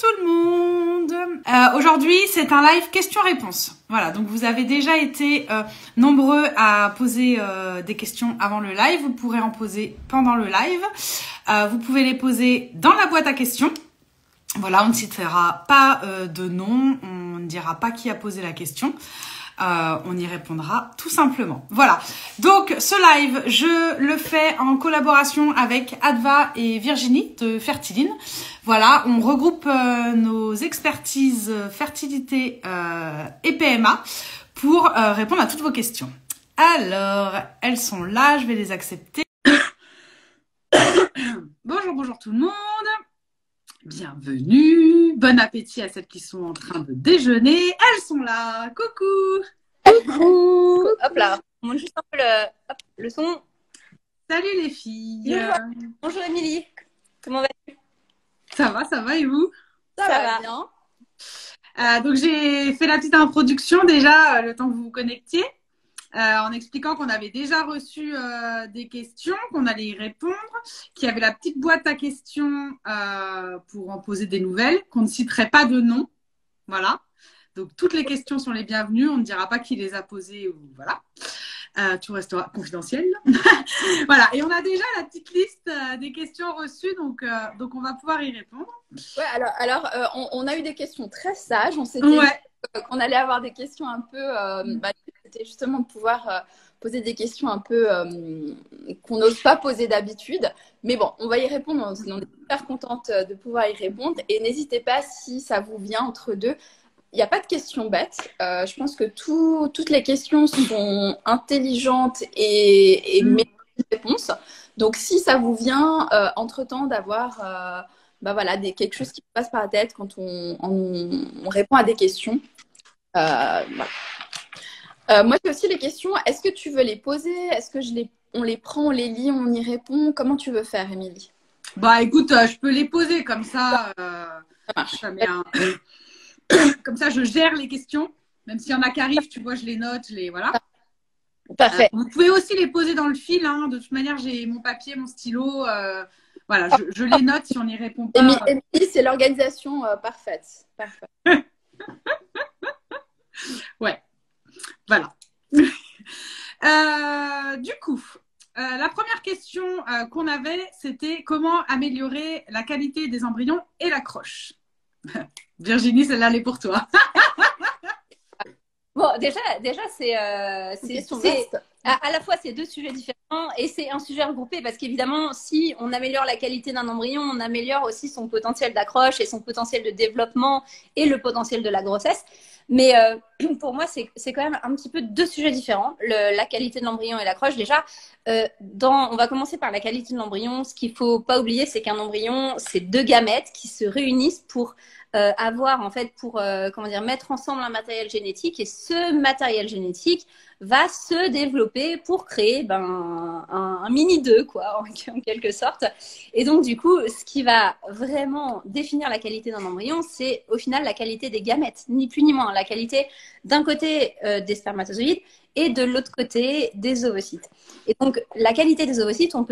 tout le monde. Aujourd'hui, c'est un live questions-réponses. Voilà, donc vous avez déjà été nombreux à poser des questions avant le live. Vous pourrez en poser pendant le live. Vous pouvez les poser dans la boîte à questions. Voilà, on ne citera pas de nom, on ne dira pas qui a posé la question. On y répondra tout simplement. Voilà. Donc, ce live, je le fais en collaboration avec Adva et Virginie de Fertiline. Voilà, on regroupe nos expertises fertilité et PMA pour répondre à toutes vos questions. Alors, elles sont là, je vais les accepter. Bonjour tout le monde. Bienvenue, bon appétit à celles qui sont en train de déjeuner. Elles sont là, coucou. Coucou. Hop là, on monte juste un peu le son. Salut les filles. Bonjour Émilie, comment vas-tu? Ça va et vous? Ça va bien. Donc j'ai fait la petite introduction déjà, le temps que vous vous connectiez. En expliquant qu'on avait déjà reçu des questions, qu'on allait y répondre, qu'il y avait la petite boîte à questions pour en poser des nouvelles, qu'on ne citerait pas de nom. Voilà. Donc, toutes les questions sont les bienvenues. On ne dira pas qui les a posées ou voilà. Tout restera confidentiel. Voilà. Et on a déjà la petite liste des questions reçues, donc on va pouvoir y répondre. Ouais, alors on a eu des questions très sages. On s'était dit qu'on allait avoir des questions un peu... c'était justement de pouvoir poser des questions un peu qu'on n'ose pas poser d'habitude. Mais bon, on va y répondre. On est super contente de pouvoir y répondre. Et n'hésitez pas, si ça vous vient entre deux, il n'y a pas de questions bêtes. Je pense que toutes les questions sont intelligentes et méritent une réponse. Donc, si ça vous vient entre-temps d'avoir voilà, quelque chose qui passe par la tête quand on répond à des questions, voilà. Moi, j'ai aussi les questions. Est-ce que tu veux les poser? Est-ce que on les prend, on les lit, on y répond? Comment tu veux faire, Émilie? Bah, écoute, je peux les poser comme ça. Ça marche. Comme ça, je gère les questions. Même s'il y en a qui arrivent, tu vois, je les note, voilà. Parfait. Vous pouvez aussi les poser dans le fil. Hein. De toute manière, j'ai mon papier, mon stylo. Voilà, je les note si on n'y répond pas. Émilie, c'est l'organisation parfaite. Parfait. Ouais. Voilà. Du coup, la première question qu'on avait, c'était comment améliorer la qualité des embryons et la croche. Virginie, celle-là, elle est pour toi. Bon, déjà, c'est à la fois c'est deux sujets différents et c'est un sujet regroupé parce qu'évidemment, si on améliore la qualité d'un embryon, on améliore aussi son potentiel d'accroche et son potentiel de développement et le potentiel de la grossesse. Mais pour moi, c'est quand même un petit peu deux sujets différents, la qualité de l'embryon et l'accroche. Déjà, on va commencer par la qualité de l'embryon. Ce qu'il faut pas oublier, c'est qu'un embryon, c'est deux gamètes qui se réunissent pour mettre ensemble un matériel génétique, et ce matériel génétique va se développer pour créer un mini 2, quoi, en quelque sorte. Et donc, du coup, ce qui va vraiment définir la qualité d'un embryon, c'est au final la qualité des gamètes, ni plus ni moins. La qualité d'un côté des spermatozoïdes et de l'autre côté des ovocytes. Et donc, la qualité des ovocytes, on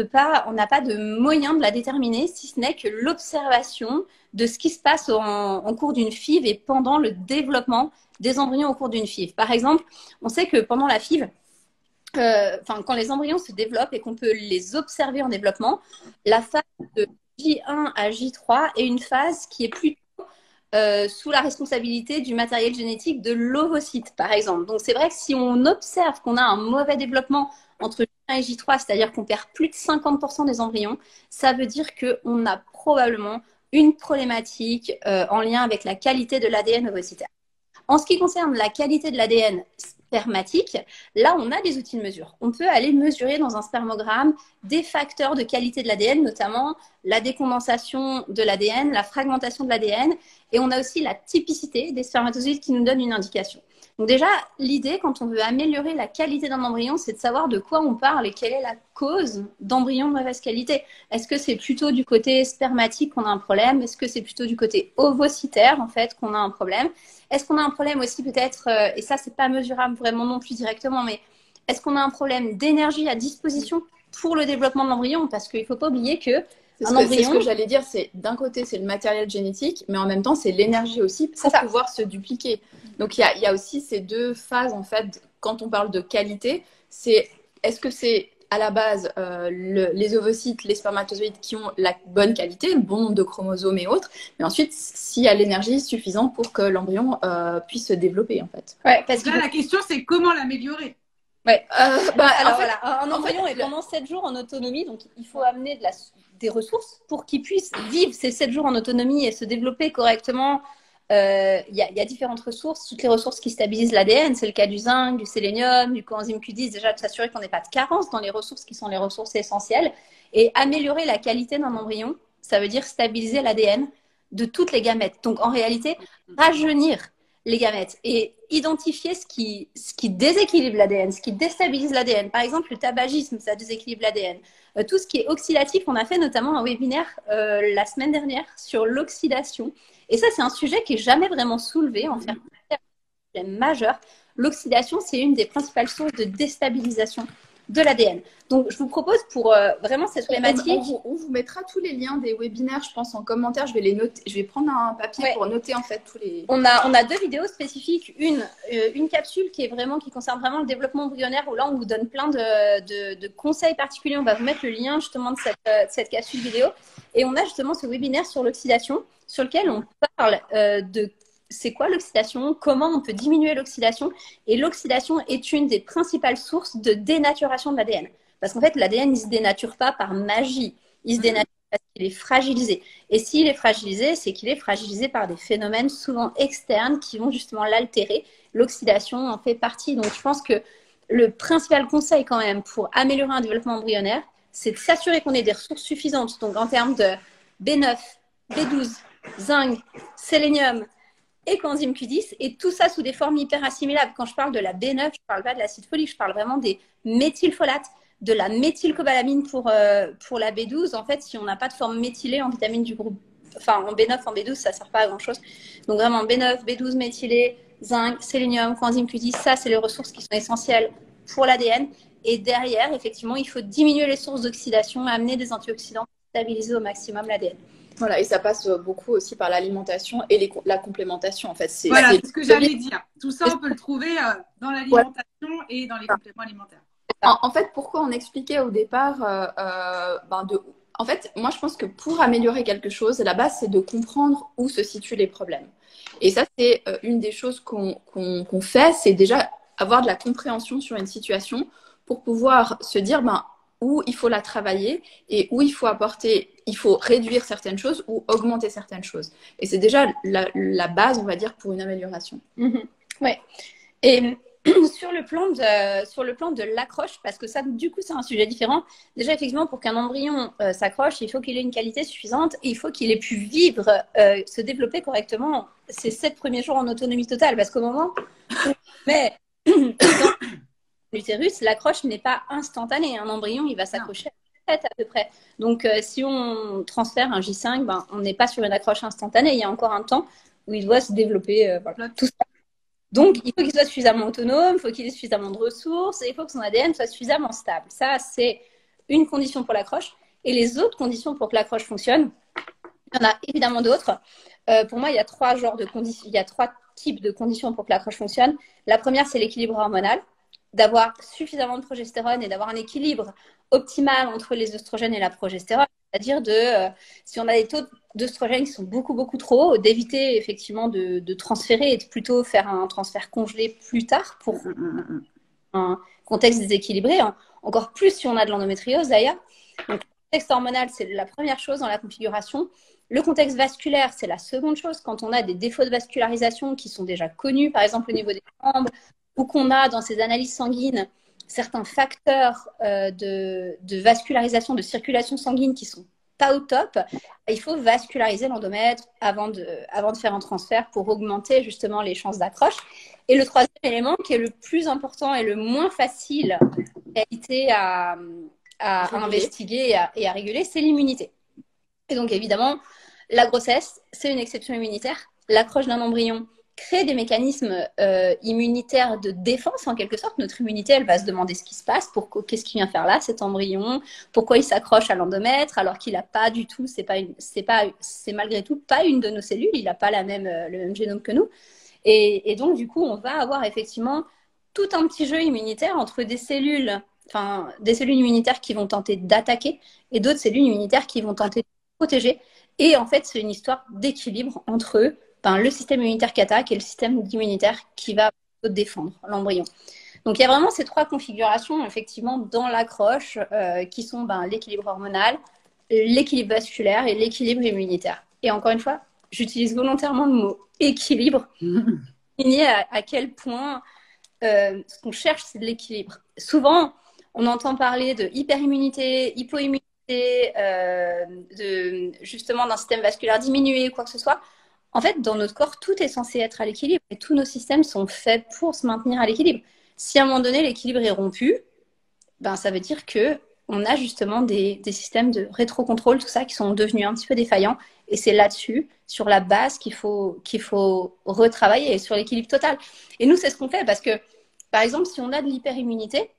n'a pas de moyen de la déterminer, si ce n'est que l'observation de ce qui se passe en cours d'une FIV et pendant le développement des embryons au cours d'une FIV. Par exemple, on sait que pendant la FIV, quand les embryons se développent et qu'on peut les observer en développement, la phase de J1 à J3 est une phase qui est plutôt sous la responsabilité du matériel génétique de l'ovocyte, par exemple. Donc, c'est vrai que si on observe qu'on a un mauvais développement entre J1 et J3, c'est-à-dire qu'on perd plus de 50% des embryons, ça veut dire qu'on a probablement une problématique en lien avec la qualité de l'ADN ovocytaire. En ce qui concerne la qualité de l'ADN spermatique, là, on a des outils de mesure. On peut aller mesurer dans un spermogramme des facteurs de qualité de l'ADN, notamment la décondensation de l'ADN, la fragmentation de l'ADN, et on a aussi la typicité des spermatozoïdes qui nous donne une indication. Donc déjà, l'idée, quand on veut améliorer la qualité d'un embryon, c'est de savoir de quoi on parle et quelle est la cause d'embryon de mauvaise qualité. Est-ce que c'est plutôt du côté spermatique qu'on a un problème? Est-ce que c'est plutôt du côté ovocytaire, en fait, qu'on a un problème? Est-ce qu'on a un problème aussi peut-être, et ça, c'est pas mesurable vraiment non plus directement, mais est-ce qu'on a un problème d'énergie à disposition pour le développement de l'embryon? Parce qu'il ne faut pas oublier que C'est ce que j'allais dire, c'est d'un côté, c'est le matériel génétique, mais en même temps, c'est l'énergie aussi pour pouvoir se dupliquer. Donc, il y a aussi ces deux phases, en fait, quand on parle de qualité, c'est est-ce que c'est à la base les ovocytes, les spermatozoïdes qui ont la bonne qualité, le bon nombre de chromosomes et autres, mais ensuite, s'il y a l'énergie suffisante pour que l'embryon puisse se développer, en fait. Ouais, parce que là, la question, c'est comment l'améliorer. Ouais. Alors voilà, un embryon est pendant 7 jours en autonomie, donc il faut amener des ressources pour qu'il puisse vivre ces 7 jours en autonomie et se développer correctement. Il y a différentes ressources, toutes les ressources qui stabilisent l'ADN, c'est le cas du zinc, du sélénium, du coenzyme Q10, déjà de s'assurer qu'on n'ait pas de carence dans les ressources qui sont les ressources essentielles. Et améliorer la qualité d'un embryon, ça veut dire stabiliser l'ADN de toutes les gamètes. Donc en réalité, rajeunir les gamètes et identifier ce qui déséquilibre l'ADN, ce qui déstabilise l'ADN. Par exemple, le tabagisme, ça déséquilibre l'ADN. Tout ce qui est oxydatif, on a fait notamment un webinaire la semaine dernière sur l'oxydation. Et ça, c'est un sujet qui n'est jamais vraiment soulevé en fait, majeur. L'oxydation, c'est une des principales sources de déstabilisation de l'ADN. Donc, je vous propose pour vraiment cette thématique… On vous mettra tous les liens des webinaires, je pense, en commentaire. Je vais les noter. Je vais prendre un papier pour noter, en fait, tous les… On a 2 vidéos spécifiques. Une capsule qui concerne vraiment le développement embryonnaire, où là, on vous donne plein de conseils particuliers. On va vous mettre le lien, justement, de cette capsule vidéo. Et on a justement ce webinaire sur l'oxydation, sur lequel on parle de c'est quoi l'oxydation, comment on peut diminuer l'oxydation. Et l'oxydation est une des principales sources de dénaturation de l'ADN. Parce qu'en fait, l'ADN, il ne se dénature pas par magie. Il se dénature parce qu'il est fragilisé. Et s'il est fragilisé, c'est qu'il est fragilisé par des phénomènes souvent externes qui vont justement l'altérer. L'oxydation en fait partie. Donc, je pense que le principal conseil quand même pour améliorer un développement embryonnaire, c'est de s'assurer qu'on ait des ressources suffisantes. Donc, en termes de B9, B12, zinc, sélénium, et coenzyme Q10, et tout ça sous des formes hyper assimilables. Quand je parle de la B9, je ne parle pas de l'acide folique, je parle vraiment des méthylfolates, de la méthylcobalamine pour la B12. En fait, si on n'a pas de forme méthylée en vitamine du groupe, enfin en B9, en B12, ça ne sert pas à grand-chose. Donc vraiment B9, B12 méthylé, zinc, sélénium, coenzyme Q10, ça, c'est les ressources qui sont essentielles pour l'ADN. Et derrière, effectivement, il faut diminuer les sources d'oxydation, amener des antioxydants pour stabiliser au maximum l'ADN. Voilà, et ça passe beaucoup aussi par l'alimentation et la complémentation, en fait. C'est ce que j'allais dire. Tout ça, on peut le trouver dans l'alimentation et dans les compléments alimentaires. En fait, pourquoi on expliquait au départ en fait, moi, je pense que pour améliorer quelque chose, la base, c'est de comprendre où se situent les problèmes. Et ça, c'est une des choses qu'on fait, c'est déjà avoir de la compréhension sur une situation pour pouvoir se dire, où il faut la travailler et où il faut réduire certaines choses ou augmenter certaines choses. Et c'est déjà la base, on va dire, pour une amélioration. Oui. Et sur le plan de l'accroche, parce que ça, du coup, c'est un sujet différent. Déjà, effectivement, pour qu'un embryon s'accroche, il faut qu'il ait une qualité suffisante et il faut qu'il ait pu vivre, se développer correctement ces 7 premiers jours en autonomie totale. Parce qu'au moment où l'utérus, l'accroche n'est pas instantanée. Un embryon, il va s'accrocher à la tête à peu près. Donc, si on transfère un J5, on n'est pas sur une accroche instantanée. Il y a encore un temps où il doit se développer tout ça. Donc, il faut qu'il soit suffisamment autonome, il faut qu'il ait suffisamment de ressources et il faut que son ADN soit suffisamment stable. Ça, c'est une condition pour l'accroche. Et les autres conditions pour que l'accroche fonctionne, il y en a évidemment d'autres. Pour moi, il y a 3 types de conditions pour que l'accroche fonctionne. La première, c'est l'équilibre hormonal. D'avoir suffisamment de progestérone et d'avoir un équilibre optimal entre les œstrogènes et la progestérone. C'est-à-dire si on a des taux d'œstrogènes qui sont beaucoup, beaucoup trop hauts, d'éviter effectivement de transférer et de plutôt faire un transfert congelé plus tard pour un contexte déséquilibré. Encore plus si on a de l'endométriose d'ailleurs. Donc, le contexte hormonal, c'est la première chose dans la configuration. Le contexte vasculaire, c'est la seconde chose. Quand on a des défauts de vascularisation qui sont déjà connus, par exemple au niveau des jambes, ou qu'on a dans ces analyses sanguines certains facteurs de vascularisation, de circulation sanguine qui sont pas au top, il faut vasculariser l'endomètre avant de faire un transfert pour augmenter justement les chances d'accroche. Et le troisième élément qui est le plus important et le moins facile en réalité à investiguer et à réguler, c'est l'immunité. Et donc évidemment, la grossesse, c'est une exception immunitaire. L'accroche d'un embryon créer des mécanismes immunitaires de défense en quelque sorte. Notre immunité, elle va se demander ce qui se passe, qu'est-ce qu'il vient faire là, cet embryon, pourquoi il s'accroche à l'endomètre alors qu'il n'a pas du tout, c'est malgré tout pas une de nos cellules, il n'a pas le même génome que nous. Et donc du coup, on va avoir effectivement tout un petit jeu immunitaire entre des cellules immunitaires qui vont tenter d'attaquer et d'autres cellules immunitaires qui vont tenter de protéger. Et en fait, c'est une histoire d'équilibre entre eux, le système immunitaire qui attaque et le système immunitaire qui va défendre l'embryon. Donc, il y a vraiment ces trois configurations, effectivement, dans l'accroche, qui sont l'équilibre hormonal, l'équilibre vasculaire et l'équilibre immunitaire. Et encore une fois, j'utilise volontairement le mot équilibre, signifier à quel point ce qu'on cherche, c'est de l'équilibre. Souvent, on entend parler de hyperimmunité, hypoimmunité, justement d'un système vasculaire diminué, quoi que ce soit. En fait, dans notre corps, tout est censé être à l'équilibre et tous nos systèmes sont faits pour se maintenir à l'équilibre. Si à un moment donné, l'équilibre est rompu, ça veut dire qu'on a justement des systèmes de rétrocontrôle, tout ça, qui sont devenus un petit peu défaillants. Et c'est là-dessus, sur la base, qu'il faut retravailler, sur l'équilibre total. Et nous, c'est ce qu'on fait parce que, par exemple, si on a de l'hyperimmunité,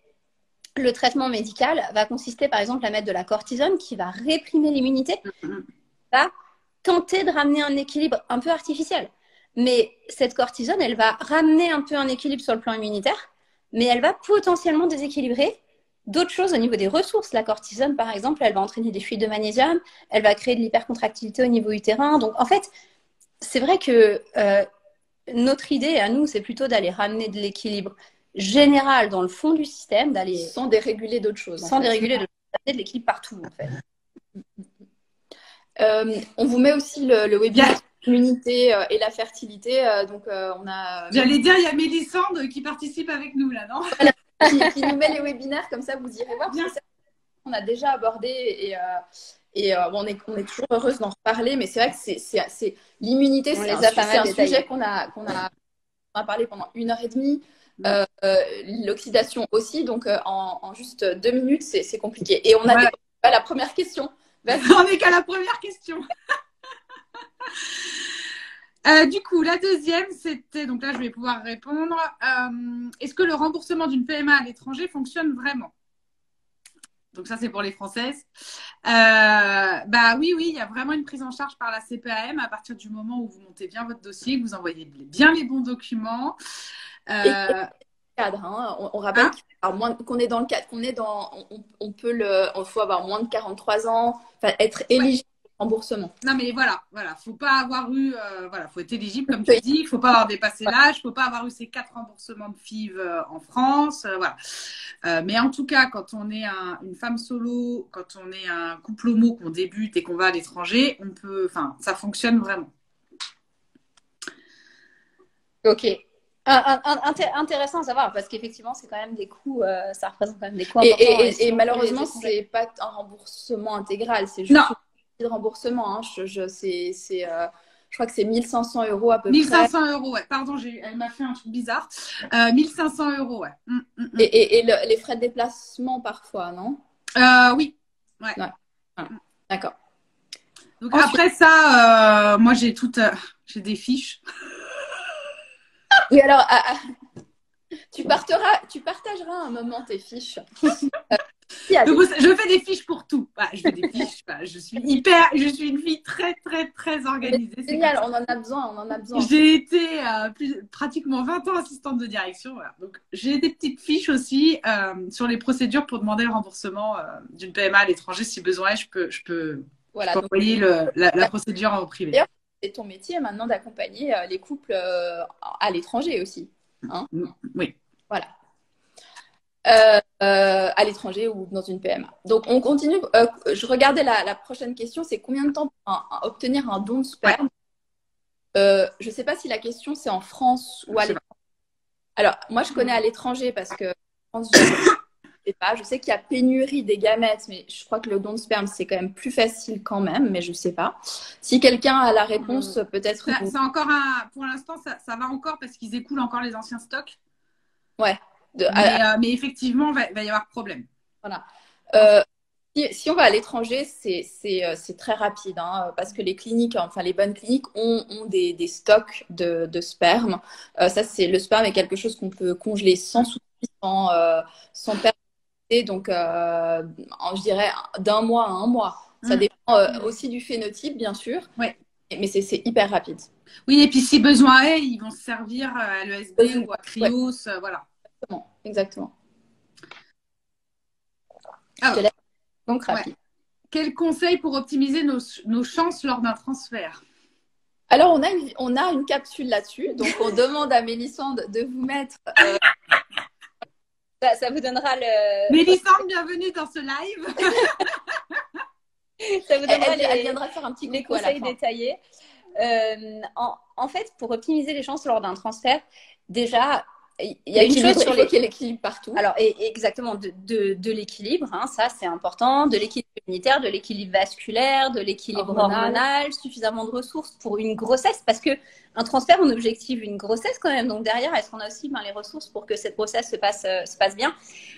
le traitement médical va consister, par exemple, à mettre de la cortisone qui va réprimer l'immunité, va tenter de ramener un équilibre un peu artificiel. Mais cette cortisone, elle va ramener un peu un équilibre sur le plan immunitaire, mais elle va potentiellement déséquilibrer d'autres choses au niveau des ressources. La cortisone, par exemple, elle va entraîner des fuites de magnésium, elle va créer de l'hypercontractilité au niveau utérin. Donc, en fait, c'est vrai que notre idée à nous, c'est plutôt d'aller ramener de l'équilibre général dans le fond du système, sans déréguler d'autres choses. Sans déréguler d'autres choses, d'amener de l'équilibre partout, en fait. On vous met aussi le webinaire sur l'immunité et la fertilité. Donc, on a. J'allais dire, il y a Mélissande qui participe avec nous là, non? Voilà, qui nous met les webinaires, comme ça vous irez voir. On a déjà abordé on est toujours heureuse d'en reparler, mais c'est vrai que c'est l'immunité, c'est un sujet qu'on a parlé pendant 1h30. L'oxydation aussi, donc en juste 2 minutes, c'est compliqué. Et on a la première question. On n'est qu'à la première question. Du coup, la deuxième, c'était, donc là je vais pouvoir répondre, est-ce que le remboursement d'une PMA à l'étranger fonctionne vraiment? Donc ça, c'est pour les Françaises. Oui, il y a vraiment une prise en charge par la CPAM à partir du moment où vous montez bien votre dossier, que vous envoyez bien les bons documents. Cadre, hein. On rappelle qu'on est dans le cadre, on faut avoir moins de 43 ans, être éligible au remboursement. Non mais voilà, faut pas avoir eu, faut être éligible comme tu dis, il faut pas avoir dépassé l'âge, faut pas avoir eu ces 4 remboursements de FIV en France, mais en tout cas, quand on est une femme solo, quand on est un couple homo qu'on débute et qu'on va à l'étranger, ça fonctionne vraiment. Ok. Intéressant à savoir parce qu'effectivement c'est quand même des coûts, ça représente quand même des coûts importants. Et malheureusement c'est pas un remboursement intégral, c'est juste de remboursement. Hein. Je crois que c'est 1 500 € à peu 1 500 €, ouais. Pardon, elle m'a fait un truc bizarre. 1 500 €, ouais. Et les frais de déplacement parfois, non? Oui. Ouais. D'accord. Donc après ça, moi j'ai des fiches. Oui, alors, tu partageras un moment tes fiches. Donc, je fais des fiches pour tout. Je fais des fiches. Je suis une fille très, très, très organisée. C'est génial, on en a besoin. J'ai été pratiquement 20 ans assistante de direction. Voilà. Donc, j'ai des petites fiches aussi sur les procédures pour demander le remboursement d'une PMA à l'étranger. Si besoin, je peux envoyer la procédure en privé. C'est ton métier maintenant d'accompagner les couples à l'étranger aussi. Hein, oui. Voilà. À l'étranger ou dans une PMA. Donc, on continue. Je regardais la prochaine question, c'est combien de temps pour obtenir un don de sperme? Je ne sais pas si la question, c'est en France ou à l'étranger. Alors, moi, je connais à l'étranger parce que en France, je sais qu'il y a pénurie des gamètes, mais je crois que le don de sperme, c'est quand même plus facile quand même, mais je ne sais pas. Si quelqu'un a la réponse, peut-être... C'est encore pour l'instant, ça va encore parce qu'ils écoulent encore les anciens stocks. Ouais. Mais effectivement, il va y avoir problème. Voilà. Si on va à l'étranger, c'est très rapide, hein, parce que les cliniques, enfin les bonnes cliniques, ont des stocks de sperme. Ça, le sperme est quelque chose qu'on peut congeler sans souci, sans perdre. Donc, je dirais d'un mois à un mois. Ça dépend aussi du phénotype, bien sûr. Ouais. Mais c'est hyper rapide. Oui, et puis si besoin est, ils vont se servir à l'ESB ou à Cryos, voilà. Exactement. Ah, je te laisse. Donc, rapide. Ouais. Quel conseil pour optimiser nos chances lors d'un transfert? Alors, on a une capsule là-dessus. Donc, on demande à Mélissande de vous mettre... Ça vous donnera le... Mélissande, bienvenue dans ce live. Ça vous donnera elle viendra faire un petit les conseils détaillés. En fait, pour optimiser les chances lors d'un transfert, déjà, il y a une chose sur l'équilibre partout. Alors, exactement, de l'équilibre, hein, ça c'est important, de l'équilibre immunitaire, de l'équilibre vasculaire, de l'équilibre hormonal, suffisamment de ressources pour une grossesse, parce que un transfert, on objective une grossesse quand même. Donc derrière, est-ce qu'on a aussi les ressources pour que cette grossesse se passe bien?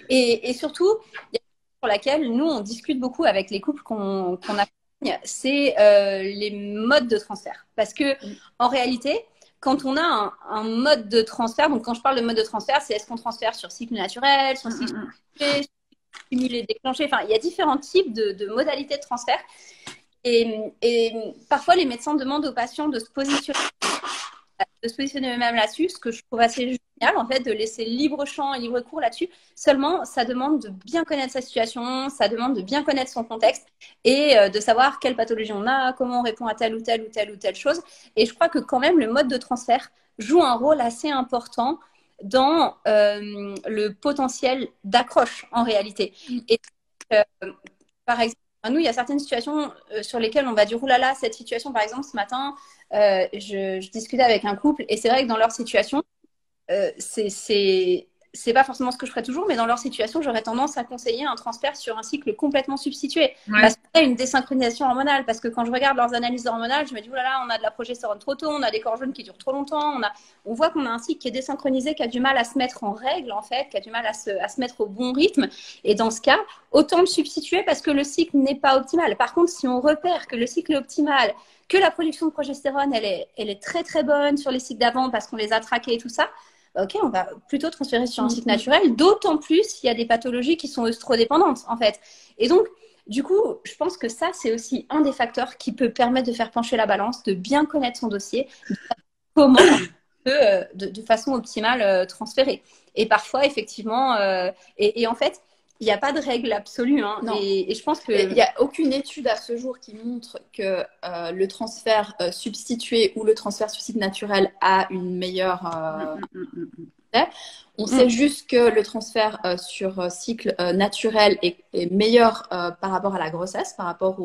Et surtout, il y a une chose sur laquelle nous, on discute beaucoup avec les couples qu'on accompagne, c'est les modes de transfert. Parce que en réalité, quand on a un mode de transfert, donc quand je parle de mode de transfert, c'est est-ce qu'on transfère sur cycle naturel, sur cycle stimulé, déclenché, enfin, il y a différents types de modalités de transfert. Et parfois, les médecins demandent aux patients de se positionner eux-mêmes là-dessus, ce que je trouve assez génial, en fait, de laisser libre champ et libre cours là-dessus. Seulement, ça demande de bien connaître sa situation, ça demande de bien connaître son contexte et de savoir quelle pathologie on a, comment on répond à telle ou telle ou telle ou telle chose. Et je crois que quand même, le mode de transfert joue un rôle assez important dans le potentiel d'accroche en réalité. Et par exemple, nous, il y a certaines situations sur lesquelles on va dire, oulala, cette situation, par exemple, ce matin, je discutais avec un couple et c'est vrai que dans leur situation, c'est pas forcément ce que je ferais toujours, mais dans leur situation, j'aurais tendance à conseiller un transfert sur un cycle complètement substitué. Parce qu'il y a une désynchronisation hormonale. Parce que quand je regarde leurs analyses hormonales, je me dis, oulala, on a de la progestérone trop tôt, on a des corps jaunes qui durent trop longtemps, on voit qu'on a un cycle qui est désynchronisé, qui a du mal à se mettre en règle, en fait, qui a du mal à se mettre au bon rythme. Et dans ce cas, autant le substituer parce que le cycle n'est pas optimal. Par contre, si on repère que le cycle est optimal, que la production de progestérone, elle est très très bonne sur les cycles d'avant parce qu'on les a traqués et tout ça, ok, on va plutôt transférer sur un cycle naturel, d'autant plus s'il y a des pathologies qui sont œstrodépendantes, en fait. Et donc, du coup, je pense que ça, c'est aussi un des facteurs qui peut permettre de faire pencher la balance, de bien connaître son dossier, de comment de façon optimale transférer. Et parfois, effectivement, et en fait, il n'y a pas de règle absolue. Hein, et je pense qu'il n'y a aucune étude à ce jour qui montre que le transfert substitué ou le transfert sur cycle naturel a une meilleure... On sait juste que le transfert sur cycle naturel est meilleur par rapport à la grossesse, par rapport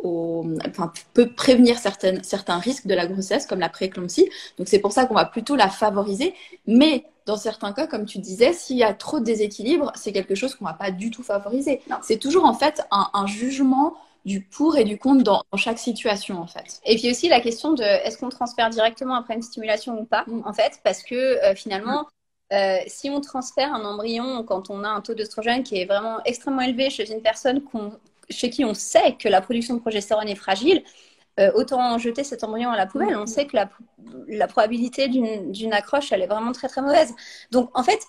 enfin, peut prévenir certains risques de la grossesse, comme la prééclampsie. Donc c'est pour ça qu'on va plutôt la favoriser. Mais dans certains cas, comme tu disais, s'il y a trop de déséquilibre, c'est quelque chose qu'on va pas du tout favoriser. C'est toujours en fait un jugement du pour et du contre dans chaque situation en fait. Et puis aussi la question de est-ce qu'on transfère directement après une stimulation ou pas en fait, parce que finalement si on transfère un embryon quand on a un taux d'œstrogène qui est vraiment extrêmement élevé chez une personne chez qui on sait que la production de progestérone est fragile, autant jeter cet embryon à la poubelle. On sait que la probabilité d'une accroche, elle est vraiment très très mauvaise. Donc en fait,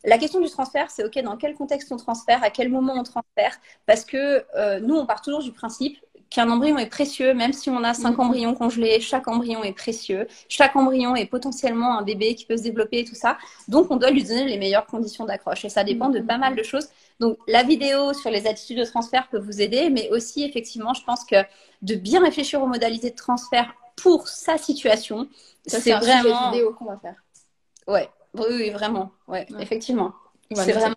la question du transfert, c'est ok, dans quel contexte on transfère, à quel moment on transfère, parce que nous, on part toujours du principe qu'un embryon est précieux, même si on a 5 embryons congelés, chaque embryon est précieux, chaque embryon est potentiellement un bébé qui peut se développer et tout ça, donc on doit lui donner les meilleures conditions d'accroche et ça dépend de pas mal de choses. Donc la vidéo sur les attitudes de transfert peut vous aider, mais aussi effectivement, je pense que de bien réfléchir aux modalités de transfert pour sa situation, c'est vraiment vidéo qu'on va faire. Ouais, oui, vraiment, ouais. Effectivement. C'est vraiment.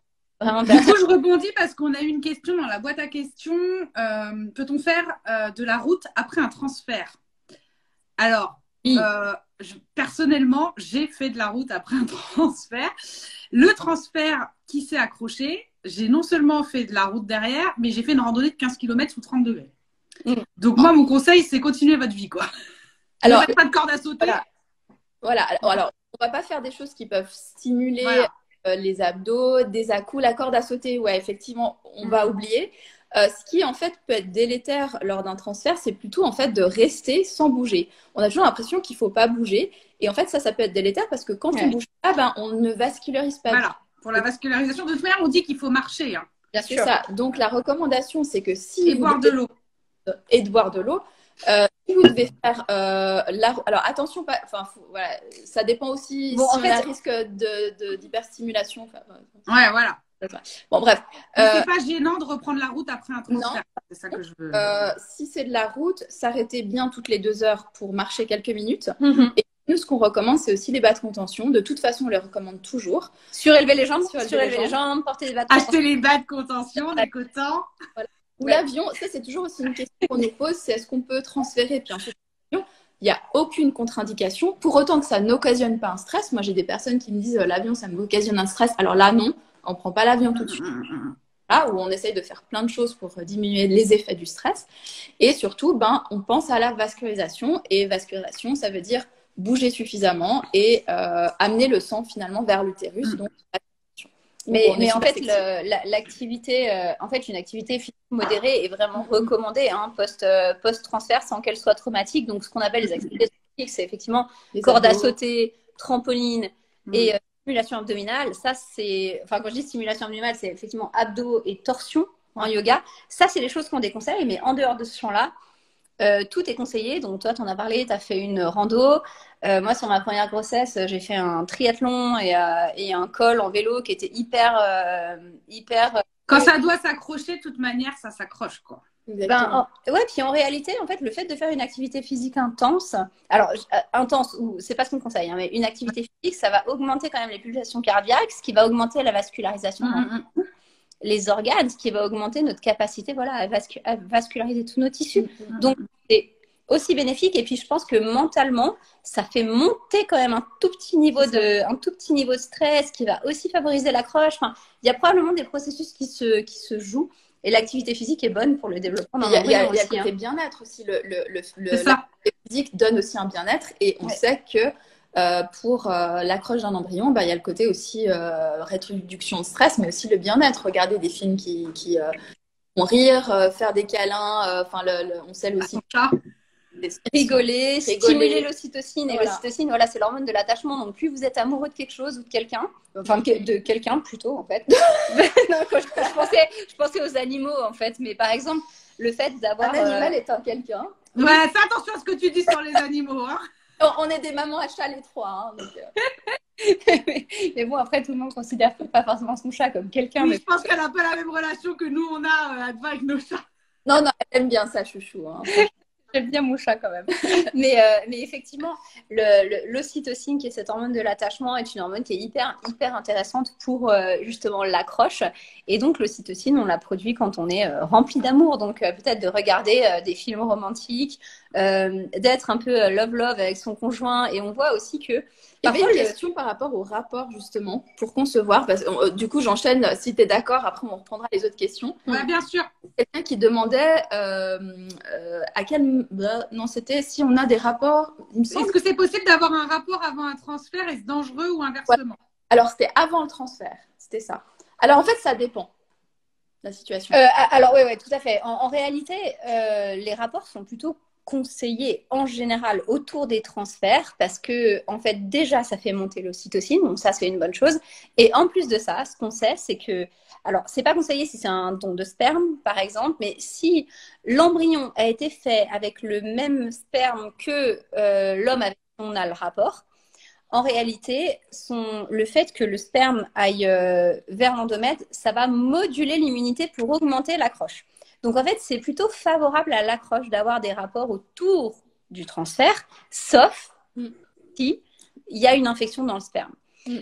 Du coup, je rebondis parce qu'on a eu une question dans la boîte à questions. Peut-on faire de la route après un transfert? Alors, personnellement, j'ai fait de la route après un transfert. Le transfert qui s'est accroché, j'ai non seulement fait de la route derrière, mais j'ai fait une randonnée de 15 km sous 30 degrés. Donc moi, mon conseil, c'est continuer votre vie, quoi. Alors, pas de corde à sauter. Voilà. Alors, on va pas faire des choses qui peuvent stimuler les abdos, des à-coups, la corde à sauter, ouais, effectivement, on va oublier. Ce qui, en fait, peut être délétère lors d'un transfert, c'est plutôt, en fait, de rester sans bouger. On a toujours l'impression qu'il ne faut pas bouger. Et en fait, ça peut être délétère parce que quand on ne bouge pas, ben, on ne vascularise pas. Voilà. Pour la vascularisation, de toute manière, on dit qu'il faut marcher. Hein. Bien sûr. Ça. Donc, la recommandation, c'est que si et boire de l'eau. Et de boire de l'eau. Si vous devez faire alors attention, voilà, ça dépend aussi si on a risque d'hyperstimulation. Ouais, voilà. Bon, bref. C'est pas gênant de reprendre la route après un transfert. C'est ça que je veux. Si c'est de la route, s'arrêter bien toutes les 2 heures pour marcher quelques minutes. Et nous, ce qu'on recommande, c'est aussi les bas de contention. De toute façon, on les recommande toujours. Surélever les jambes, surélever les jambes, porter des bas de contention. Acheter les bas de contention, des cotons. Voilà. Ou l'avion, ça c'est toujours aussi une question qu'on nous pose, c'est est-ce qu'on peut transférer puis ensuite l'avion. Il n'y a aucune contre-indication, pour autant que ça n'occasionne pas un stress. Moi j'ai des personnes qui me disent l'avion ça m'occasionne un stress, alors là non, on ne prend pas l'avion tout de suite. Là où on essaye de faire plein de choses pour diminuer les effets du stress. Et surtout, on pense à la vascularisation, et vascularisation ça veut dire bouger suffisamment et amener le sang finalement vers l'utérus. Donc, mais en fait, l'activité, une activité physique modérée est vraiment recommandée post-transfert sans qu'elle soit traumatique. Donc, ce qu'on appelle les activités physiques, c'est effectivement corde à sauter, trampoline et stimulation abdominale. Ça, c'est, quand je dis stimulation abdominale, c'est effectivement abdos et torsion en yoga. Ça, c'est les choses qu'on déconseille. Mais en dehors de ce champ-là, tout est conseillé. Donc, toi, tu en as parlé, tu as fait une rando. Moi, sur ma première grossesse, j'ai fait un triathlon et un col en vélo qui était hyper. Quand ça doit s'accrocher, de toute manière, ça s'accroche, quoi. Ouais, puis en réalité, en fait, le fait de faire une activité physique intense, alors intense, c'est pas ce qu'on conseille, hein, mais une activité physique, ça va augmenter quand même les pulsations cardiaques, ce qui va augmenter la vascularisation. Les organes, ce qui va augmenter notre capacité à vasculariser tous nos tissus. Donc, c'est aussi bénéfique. Et puis, je pense que mentalement, ça fait monter quand même un tout petit niveau de stress qui va aussi favoriser l'accroche. Enfin, il y a probablement des processus qui se jouent. Et l'activité physique est bonne pour le développement d'un embryon. Il y a le côté bien-être aussi. L'activité physique donne aussi un bien-être. Et on sait que pour l'accroche d'un embryon, il y a le côté aussi réduction de stress, mais aussi le bien-être. Regarder des films qui font rire, faire des câlins, on sait aussi rigoler, stimuler l'ocytocine. Et l'ocytocine, voilà, c'est l'hormone de l'attachement. Donc, plus vous êtes amoureux de quelque chose ou de quelqu'un, de quelqu'un plutôt, en fait. Non, je pensais aux animaux, en fait. Mais par exemple, le fait d'avoir... Un animal est un quelqu'un. Ouais, fais attention à ce que tu dis sur les animaux, hein. On est des mamans à chat les trois, hein, donc... Mais bon, après, tout le monde considère pas forcément son chat comme quelqu'un. Oui, mais je pense qu'elle n'a pas la même relation que nous, on a avec nos chats. Non, elle aime bien ça, chouchou. Hein. J'aime bien mon chat quand même. mais effectivement, l'ocytocine, qui est cette hormone de l'attachement, est une hormone qui est hyper intéressante pour justement l'accroche. Et donc, l'ocytocine, on la produit quand on est rempli d'amour. Donc, peut-être de regarder des films romantiques, d'être un peu love avec son conjoint. Et on voit aussi que... Il y avait une question par rapport au rapport, justement, pour concevoir. Parce que, du coup, j'enchaîne. Si tu es d'accord, après, on reprendra les autres questions. Oui, bien sûr. Quelqu'un qui demandait à quel... non, c'était si on a des rapports... Est-ce que c'est possible d'avoir un rapport avant un transfert? Est-ce dangereux ou inversement? Alors, c'était avant le transfert. C'était ça. Alors, en fait, ça dépend. La situation. Alors, oui, tout à fait. En réalité, les rapports sont plutôt conseillé en général autour des transferts parce que en fait déjà ça fait monter l'ocytocine, donc ça c'est une bonne chose. Et en plus de ça, ce qu'on sait c'est que, alors c'est pas conseillé si c'est un don de sperme par exemple, mais si l'embryon a été fait avec le même sperme que l'homme avec qui on a le rapport, en réalité le fait que le sperme aille vers l'endomètre, ça va moduler l'immunité pour augmenter l'accroche. Donc, en fait, c'est plutôt favorable à l'accroche d'avoir des rapports autour du transfert, sauf s'il y a une infection dans le sperme.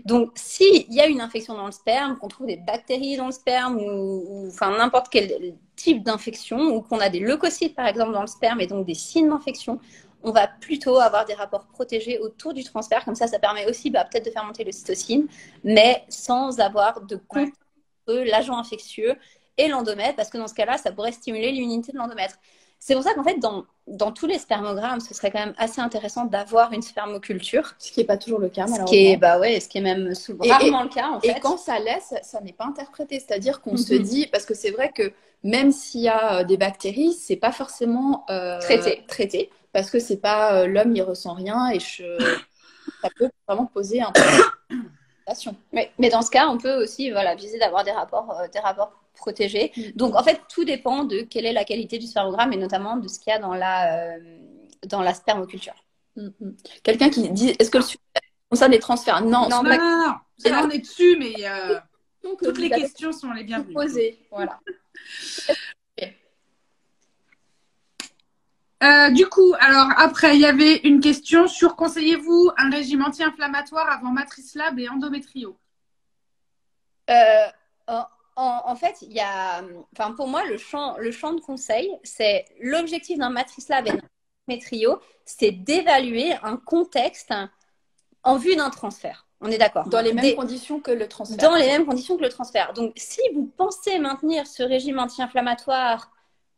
Donc, s'il y a une infection dans le sperme, qu'on trouve des bactéries dans le sperme ou n'importe quel type d'infection, ou qu'on a des leucocytes, par exemple, dans le sperme et donc des signes d'infection, on va plutôt avoir des rapports protégés autour du transfert. Comme ça permet aussi peut-être de faire monter l'ocytocine, mais sans avoir de contact entre l'agent infectieux et l'endomètre, parce que dans ce cas-là, ça pourrait stimuler l'immunité de l'endomètre. C'est pour ça qu'en fait, dans tous les spermogrammes, ce serait quand même assez intéressant d'avoir une spermoculture. Ce qui n'est pas toujours le cas, malheureusement. Ce qui est même rarement le cas, en fait. Et quand ça laisse, ça n'est pas interprété. C'est-à-dire qu'on se dit, parce que c'est vrai que même s'il y a des bactéries, c'est pas forcément traité. Parce que c'est pas l'homme, il ressent rien et ça peut vraiment poser un problème. Mais dans ce cas, on peut aussi viser d'avoir des rapports protégés. Donc, en fait, tout dépend de quelle est la qualité du spermogramme et notamment de ce qu'il y a dans la spermoculture. Quelqu'un qui dit, est-ce que le sujet concerne les transferts? Non. Non. Là, on est dessus, mais toutes les questions sont les bienvenues. Posées, voilà. Du coup, alors après, il y avait une question sur conseillez-vous un régime anti-inflammatoire avant Matrice Lab et endométrio? En fait, pour moi, le champ de conseil, c'est l'objectif d'un Matrice Lab et d'un endométrio, c'est d'évaluer un contexte en vue d'un transfert. On est d'accord? Dans les mêmes conditions que le transfert. Dans les mêmes conditions que le transfert. Donc, si vous pensez maintenir ce régime anti-inflammatoire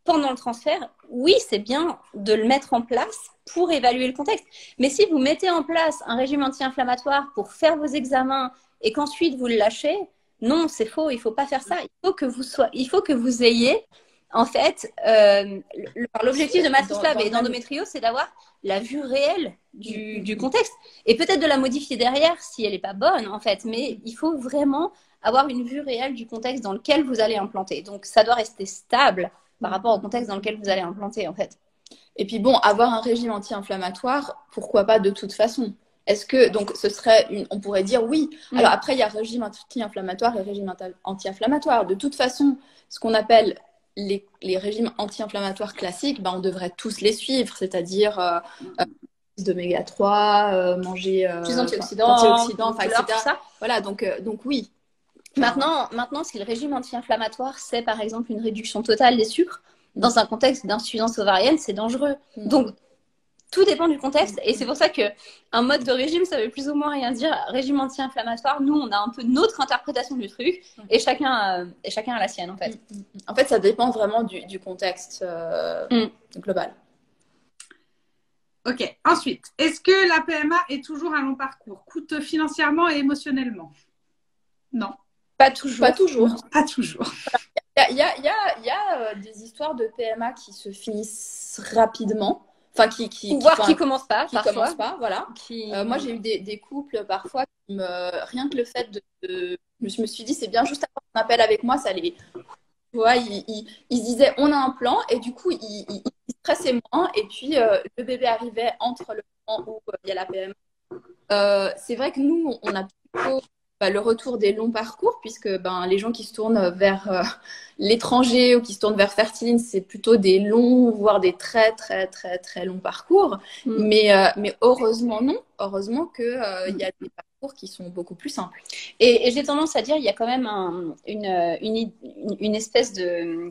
pendant le transfert, oui, c'est bien de le mettre en place pour évaluer le contexte. Mais si vous mettez en place un régime anti-inflammatoire pour faire vos examens et qu'ensuite vous le lâchez, non, c'est faux, il ne faut pas faire ça. Il faut que vous ayez, en fait, l'objectif de Matrice Lab et d'endométrio, c'est d'avoir la vue réelle du contexte. Et peut-être de la modifier derrière si elle n'est pas bonne, en fait. Mais il faut vraiment avoir une vue réelle du contexte dans lequel vous allez implanter. Donc, ça doit rester stable par rapport au contexte dans lequel vous allez implanter, en fait. Et puis bon, avoir un régime anti-inflammatoire, pourquoi pas de toute façon? Est-ce que, donc, on pourrait dire oui. Alors après, il y a régime anti-inflammatoire et régime anti-inflammatoire. De toute façon, ce qu'on appelle les régimes anti-inflammatoires classiques, on devrait tous les suivre, c'est-à-dire d'oméga 3, manger plus antioxydants, etc. Tout ça. Voilà, donc oui. Maintenant, si le régime anti-inflammatoire, c'est par exemple une réduction totale des sucres, dans un contexte d'insuffisance ovarienne, c'est dangereux. Donc, tout dépend du contexte. Et c'est pour ça qu'un mode de régime, ça veut plus ou moins rien dire. Régime anti-inflammatoire, nous, on a un peu notre interprétation du truc et chacun a la sienne, en fait. En fait, ça dépend vraiment du contexte global. Ok. Ensuite, est-ce que la PMA est toujours un long parcours? Coûte financièrement et émotionnellement? Non. Pas toujours. Pas toujours. Non, pas toujours. Il y a des histoires de PMA qui se finissent rapidement. Enfin, qui commencent pas, voilà. Moi, j'ai eu des couples parfois qui rien que le fait je me suis dit, c'est bien juste avoir un appel avec moi, ça les... Tu vois, ils se disaient, on a un plan, et du coup, ils stressaient moins, et puis le bébé arrivait entre le moment où il y a la PMA. C'est vrai que nous, on a plutôt le retour des longs parcours, puisque les gens qui se tournent vers l'étranger ou qui se tournent vers Fertiline, c'est plutôt des longs, voire des très, très, très, très longs parcours. Mais heureusement, non. Heureusement qu'il y a des parcours qui sont beaucoup plus simples. Et j'ai tendance à dire, il y a quand même une espèce de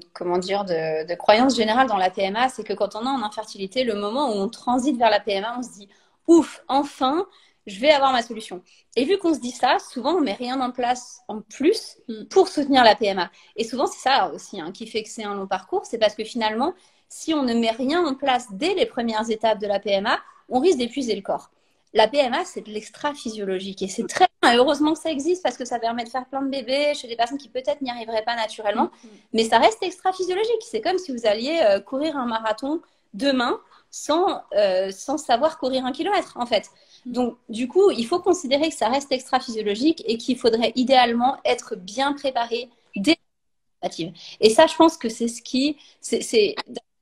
croyance générale dans la PMA, c'est que quand on est en infertilité, le moment où on transite vers la PMA, on se dit, ouf, enfin, je vais avoir ma solution. Et vu qu'on se dit ça, souvent, on met rien en place en plus pour soutenir la PMA. Et souvent, c'est ça aussi qui fait que c'est un long parcours. C'est parce que finalement, si on ne met rien en place dès les premières étapes de la PMA, on risque d'épuiser le corps. La PMA, c'est de l'extra-physiologique. Et c'est très bien. Et heureusement que ça existe parce que ça permet de faire plein de bébés chez des personnes qui peut-être n'y arriveraient pas naturellement. Mais ça reste extra-physiologique. C'est comme si vous alliez courir un marathon demain sans savoir courir 1 kilomètre, en fait. Donc, du coup, il faut considérer que ça reste extra-physiologique et qu'il faudrait idéalement être bien préparé dès la tentative. Et ça, je pense que c'est ce qui...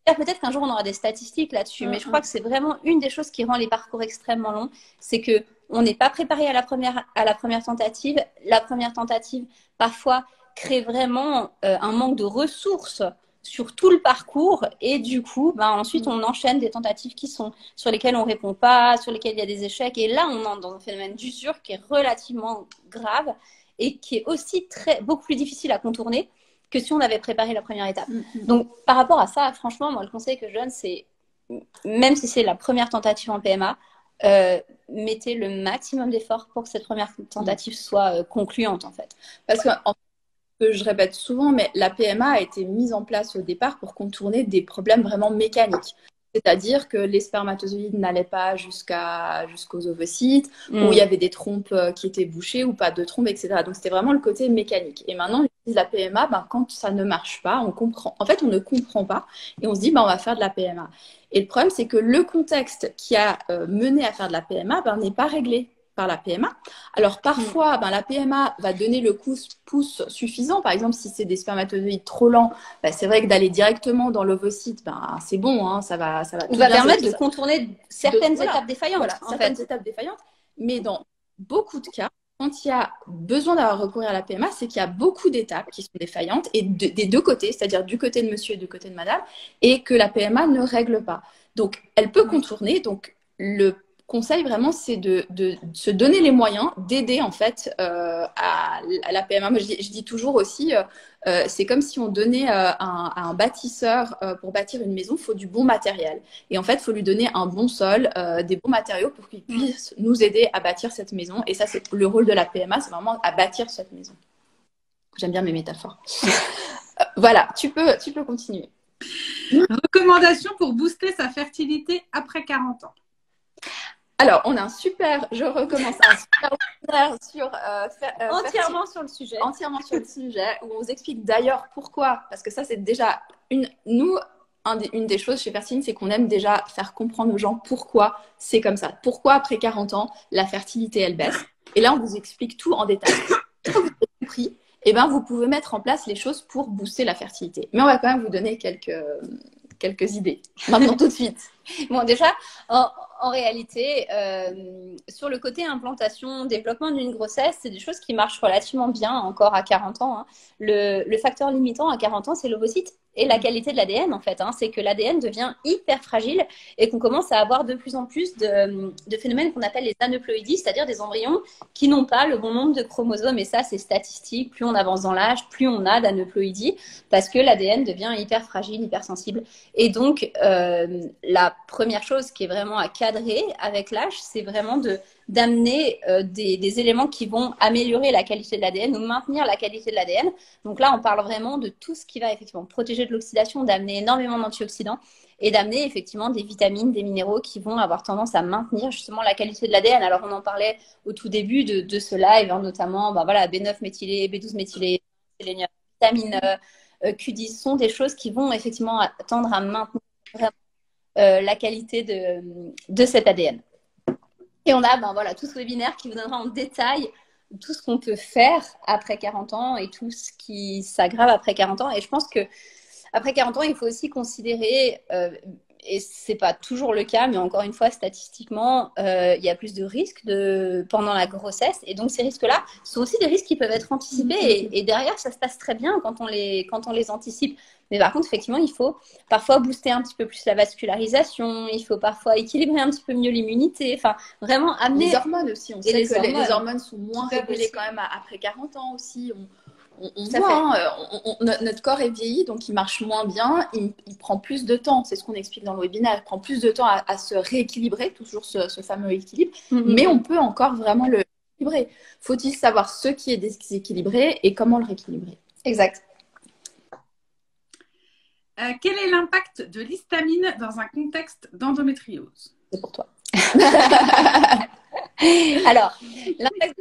Peut-être qu'un jour, on aura des statistiques là-dessus, mais je crois que c'est vraiment une des choses qui rend les parcours extrêmement longs, c'est qu'on n'est pas préparé à la première tentative. La première tentative, parfois, crée vraiment un manque de ressources sur tout le parcours et du coup, ensuite, on enchaîne des tentatives sur lesquelles on ne répond pas, sur lesquelles il y a des échecs. Et là, on entre dans un phénomène d'usure qui est relativement grave et qui est aussi beaucoup plus difficile à contourner que si on avait préparé la première étape. Donc, par rapport à ça, franchement, moi, le conseil que je donne, c'est, même si c'est la première tentative en PMA, mettez le maximum d'efforts pour que cette première tentative soit concluante, en fait. Parce que que je répète souvent, mais la PMA a été mise en place au départ pour contourner des problèmes vraiment mécaniques. C'est-à-dire que les spermatozoïdes n'allaient pas jusqu'aux ovocytes, où il y avait des trompes qui étaient bouchées ou pas de trompes, etc. Donc c'était vraiment le côté mécanique. Et maintenant, on utilise la PMA, quand ça ne marche pas, on comprend. En fait, on ne comprend pas et on se dit, on va faire de la PMA. Et le problème, c'est que le contexte qui a mené à faire de la PMA n'est pas réglé par la PMA. Alors parfois, la PMA va donner le pouce suffisant. Par exemple, si c'est des spermatozoïdes trop lents, c'est vrai que d'aller directement dans l'ovocyte, c'est bon, hein, ça va tout va permettre de contourner certaines étapes défaillantes. Voilà, certaines étapes défaillantes. Mais dans beaucoup de cas, quand il y a besoin d'avoir recours à la PMA, c'est qu'il y a beaucoup d'étapes qui sont défaillantes et des deux côtés, c'est-à-dire du côté de monsieur et du côté de madame, et que la PMA ne règle pas. Donc, elle peut contourner. Donc, le conseil vraiment, c'est de se donner les moyens d'aider en fait à la PMA. Moi, je dis toujours aussi, c'est comme si on donnait à un bâtisseur pour bâtir une maison, il faut du bon matériel. Et en fait, il faut lui donner un bon sol, des bons matériaux pour qu'il puisse nous aider à bâtir cette maison. Et ça, c'est le rôle de la PMA, c'est vraiment à bâtir cette maison. J'aime bien mes métaphores. Voilà, tu peux continuer. Recommandation pour booster sa fertilité après 40 ans. Alors, on a je recommence un super webinaire sur entièrement sur le sujet. Entièrement sur le sujet, où on vous explique d'ailleurs pourquoi, parce que ça, c'est déjà une des choses chez Fertile, c'est qu'on aime déjà faire comprendre aux gens pourquoi c'est comme ça. Pourquoi après 40 ans, la fertilité, elle baisse. Et là, on vous explique tout en détail. Une fois que vous avez compris, vous pouvez mettre en place les choses pour booster la fertilité. Mais on va quand même vous donner quelques idées. Maintenant, tout de suite. Bon, déjà, en réalité, sur le côté implantation, développement d'une grossesse, c'est des choses qui marchent relativement bien encore à 40 ans. Hein. Le facteur limitant à 40 ans, c'est l'ovocyte et la qualité de l'ADN, en fait. Hein. C'est que l'ADN devient hyper fragile et qu'on commence à avoir de plus en plus de phénomènes qu'on appelle les aneuploïdies, c'est-à-dire des embryons qui n'ont pas le bon nombre de chromosomes. Et ça, c'est statistique. Plus on avance dans l'âge, plus on a d'aneuploïdies parce que l'ADN devient hyper fragile, hyper sensible. Et donc, la première chose qui est vraiment à cadrer avec l'âge, c'est vraiment d'amener des éléments qui vont améliorer la qualité de l'ADN ou maintenir la qualité de l'ADN. Donc là, on parle vraiment de tout ce qui va effectivement protéger de l'oxydation, d'amener énormément d'antioxydants et d'amener effectivement des vitamines, des minéraux qui vont avoir tendance à maintenir justement la qualité de l'ADN. Alors, on en parlait au tout début de ce live, hein, notamment B9 méthylé, B12 méthylé, sélénium, vitamine Q10 sont des choses qui vont effectivement tendre à maintenir vraiment la qualité de cet ADN. Et on a tout ce webinaire qui vous donnera en détail tout ce qu'on peut faire après 40 ans et tout ce qui s'aggrave après 40 ans. Et je pense que après 40 ans, il faut aussi considérer, et c'est pas toujours le cas, mais encore une fois, statistiquement, il y a plus de risques pendant la grossesse. Et donc, ces risques-là sont aussi des risques qui peuvent être anticipés. Et derrière, ça se passe très bien quand on les anticipe. Mais par contre, effectivement, il faut parfois booster un petit peu plus la vascularisation. Il faut parfois équilibrer un petit peu mieux l'immunité. Enfin, vraiment amener... Les hormones aussi. On sait que les hormones sont moins régulées quand même après 40 ans aussi. On voit, notre corps est vieilli, donc il marche moins bien, il prend plus de temps, c'est ce qu'on explique dans le webinaire, il prend plus de temps à se rééquilibrer, toujours ce fameux équilibre, mais on peut encore vraiment le rééquilibrer. Faut-il savoir ce qui est déséquilibré et comment le rééquilibrer? Exact. Quel est l'impact de l'histamine dans un contexte d'endométriose? C'est pour toi. Alors, l'impact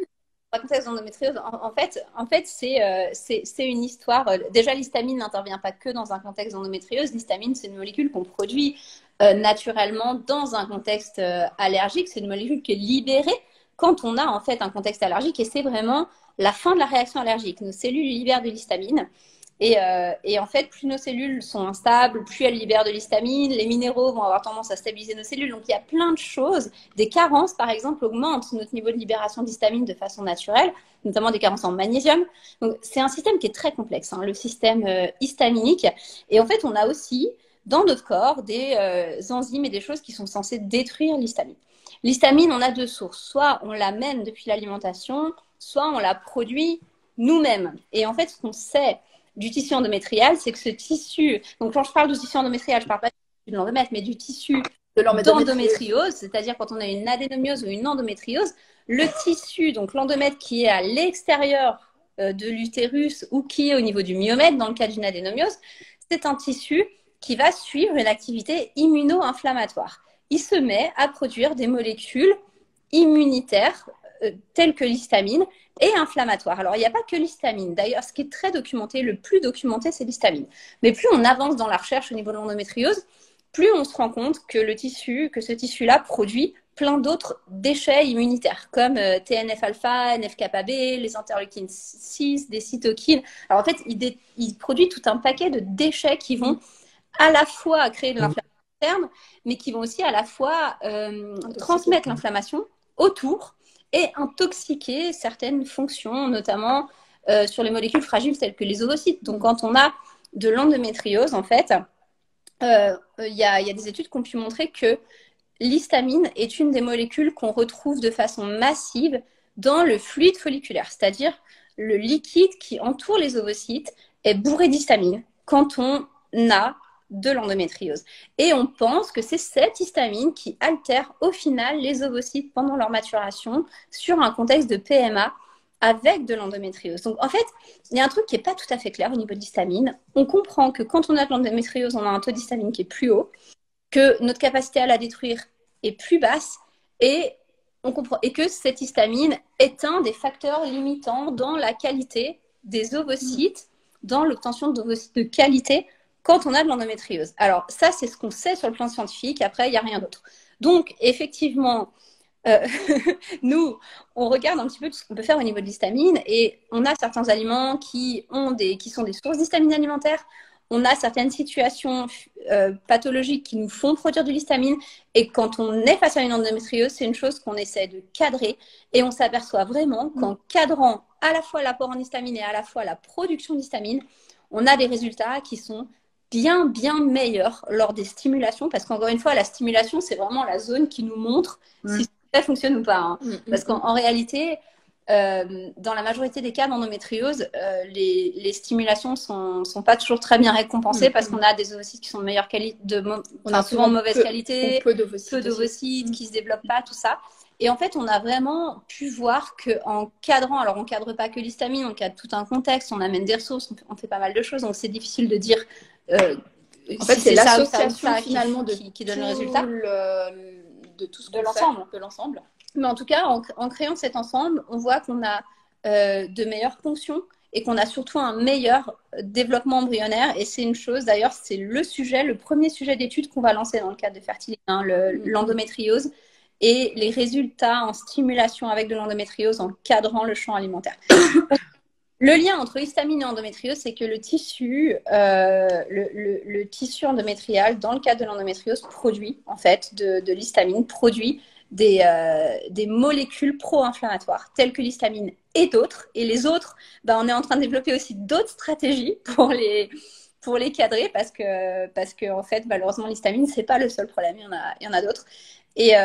contexte d'endométriose, en fait c'est une histoire. Déjà, l'histamine n'intervient pas que dans un contexte d'endométriose. L'histamine, c'est une molécule qu'on produit naturellement dans un contexte allergique. C'est une molécule qui est libérée quand on a en fait un contexte allergique et c'est vraiment la fin de la réaction allergique. Nos cellules libèrent de l'histamine. Et en fait, plus nos cellules sont instables, plus elles libèrent de l'histamine, les minéraux vont avoir tendance à stabiliser nos cellules. Donc, il y a plein de choses. Des carences, par exemple, augmentent notre niveau de libération d'histamine de façon naturelle, notamment des carences en magnésium. Donc, c'est un système qui est très complexe, hein, le système histaminique. Et en fait, on a aussi dans notre corps des enzymes et des choses qui sont censées détruire l'histamine. L'histamine, on a deux sources. Soit on l'amène depuis l'alimentation, soit on la produit nous-mêmes. Et en fait, ce qu'on sait du tissu endométrial, c'est que ce tissu, donc quand je parle du tissu endométrial, je ne parle pas du tissu de l'endomètre, mais du tissu d'endométriose, c'est-à-dire quand on a une adénomiose ou une endométriose, le tissu, donc l'endomètre qui est à l'extérieur de l'utérus ou qui est au niveau du myomètre, dans le cas d'une adénomiose, c'est un tissu qui va suivre une activité immuno-inflammatoire. Il se met à produire des molécules immunitaires telles que l'histamine et inflammatoires. Alors, il n'y a pas que l'histamine. D'ailleurs, ce qui est très documenté, le plus documenté, c'est l'histamine. Mais plus on avance dans la recherche au niveau de l'endométriose, plus on se rend compte que ce tissu-là produit plein d'autres déchets immunitaires, comme TNF-alpha, NF-kappa B, les interleukines 6, des cytokines. Alors, en fait, il produit tout un paquet de déchets qui vont à la fois créer de l'inflammation interne, mais qui vont aussi à la fois transmettre l'inflammation autour et intoxiquer certaines fonctions, notamment sur les molécules fragiles telles que les ovocytes. Donc, quand on a de l'endométriose, en fait, y a des études qui ont pu montrer que l'histamine est une des molécules qu'on retrouve de façon massive dans le fluide folliculaire, c'est-à-dire le liquide qui entoure les ovocytes est bourré d'histamine quand on a de l'endométriose. Et on pense que c'est cette histamine qui altère au final les ovocytes pendant leur maturation sur un contexte de PMA avec de l'endométriose. Donc en fait, il y a un truc qui n'est pas tout à fait clair au niveau de l'histamine. On comprend que quand on a de l'endométriose, on a un taux d'histamine qui est plus haut, que notre capacité à la détruire est plus basse et on comprend et que cette histamine est un des facteurs limitants dans la qualité des ovocytes, dans l'obtention d'ovocytes de qualité quand on a de l'endométriose. Alors ça, c'est ce qu'on sait sur le plan scientifique. Après, il n'y a rien d'autre. Donc effectivement, nous, on regarde un petit peu tout ce qu'on peut faire au niveau de l'histamine et on a certains aliments qui sont des sources d'histamine alimentaire. On a certaines situations pathologiques qui nous font produire de l'histamine et quand on est face à une endométriose, c'est une chose qu'on essaie de cadrer et on s'aperçoit vraiment qu'en cadrant à la fois l'apport en histamine et à la fois la production d'histamine, on a des résultats qui sont bien meilleurs lors des stimulations parce qu'encore une fois, la stimulation, c'est vraiment la zone qui nous montre si ça fonctionne ou pas. Hein. Parce qu'en réalité, dans la majorité des cas d'endométriose, les stimulations sont pas toujours très bien récompensées parce qu'on a des ovocytes qui sont de meilleure qualité, on a souvent mauvaise qualité, peu d'ovocytes qui se développent pas, tout ça. Et en fait, on a vraiment pu voir qu'en cadrant, alors on cadre pas que l'histamine, on cadre tout un contexte, on amène des ressources, on fait pas mal de choses, donc c'est difficile de dire. En fait, c'est l'association finalement qui donne le résultat de tout ce de l'ensemble. De l'ensemble. Mais en tout cas, en créant cet ensemble, on voit qu'on a de meilleures fonctions et qu'on a surtout un meilleur développement embryonnaire. Et c'est une chose, d'ailleurs, c'est le premier sujet d'étude qu'on va lancer dans le cadre de fertilité, hein, l'endométriose et les résultats en stimulation avec de l'endométriose en cadrant le champ alimentaire. Le lien entre histamine et endométriose, c'est que le tissu endométrial, dans le cadre de l'endométriose, produit en fait de l'histamine, produit des molécules pro-inflammatoires telles que l'histamine et d'autres. Et les autres, on est en train de développer aussi d'autres stratégies pour les cadrer parce que en fait, malheureusement, l'histamine, c'est pas le seul problème. Il y en a d'autres. Et